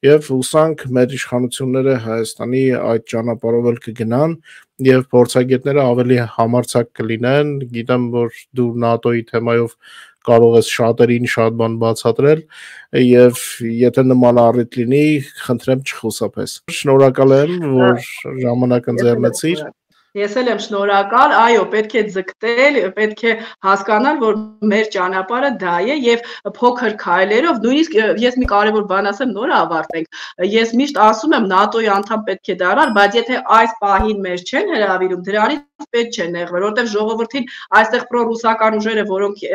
եւ հուսանք մեր իշխանությունները Հայաստանի այդ ճանապարհով էլ կգնան եւ փորձագետները ավելի համարձակ կլինեն, գիտեմ որ դու ՆԱՏՕ-ի թեմայով կարող ես շատերին շատ բան բացատրել եւ եթե նման առիթ լինի, խնդրեմ չխուսափես։ Շնորհակալ եմ, որ ժամանակ ընձեռնեցիր։ Ես էլ եմ շնորհակալ, այո, պետք է ձգտել, պետք է հասկանալ, որ մեր ճանապարհը դա է եւ փոքր քայլերով, նույնիսկ ես մի կարևոր բան ասեմ, նորը ավարտենք։ Ես միշտ ասում եմ ՆԱՏՕ-ի անդամ պետք է դառնալ, բայց եթե այս պահին մեզ չեն հրավիրում, դրանից պետք չէ նեղվել, որովհետեւ ժողովրդին այստեղ պրոռուսական ուժերը, որոնք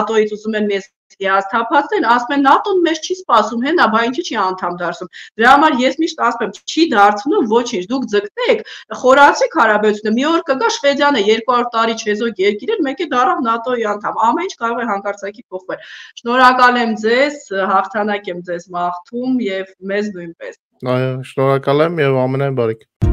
ՆԱՏՕ-ից ուզում են մեզ հիասթափացնել, ասում են ՆԱՏՕ-ն մեզ չի սպասում, հենա, բա ինչի չի անդամ դարձում։ Դրա համար ես միշտ ասում եմ, չի դարձնում, ոչինչ, դուք ձգտեք, խորացրեք հարաբերությունը։ Մի օր կգա Շվեդիան է 200 տարի չեզոք երկիր էր, մեկ է դառավ ՆԱՏՕ-ի անդամ։ Ամեն ինչ կարող է հանկարծակի փոխվել։ Շնորհակալ եմ ձեզ, հաղթանակ եմ ձեզ մաղթում եւ մեզ նույնպես։ Այո, շնորհակալ եմ եւ ամենայն բարիք։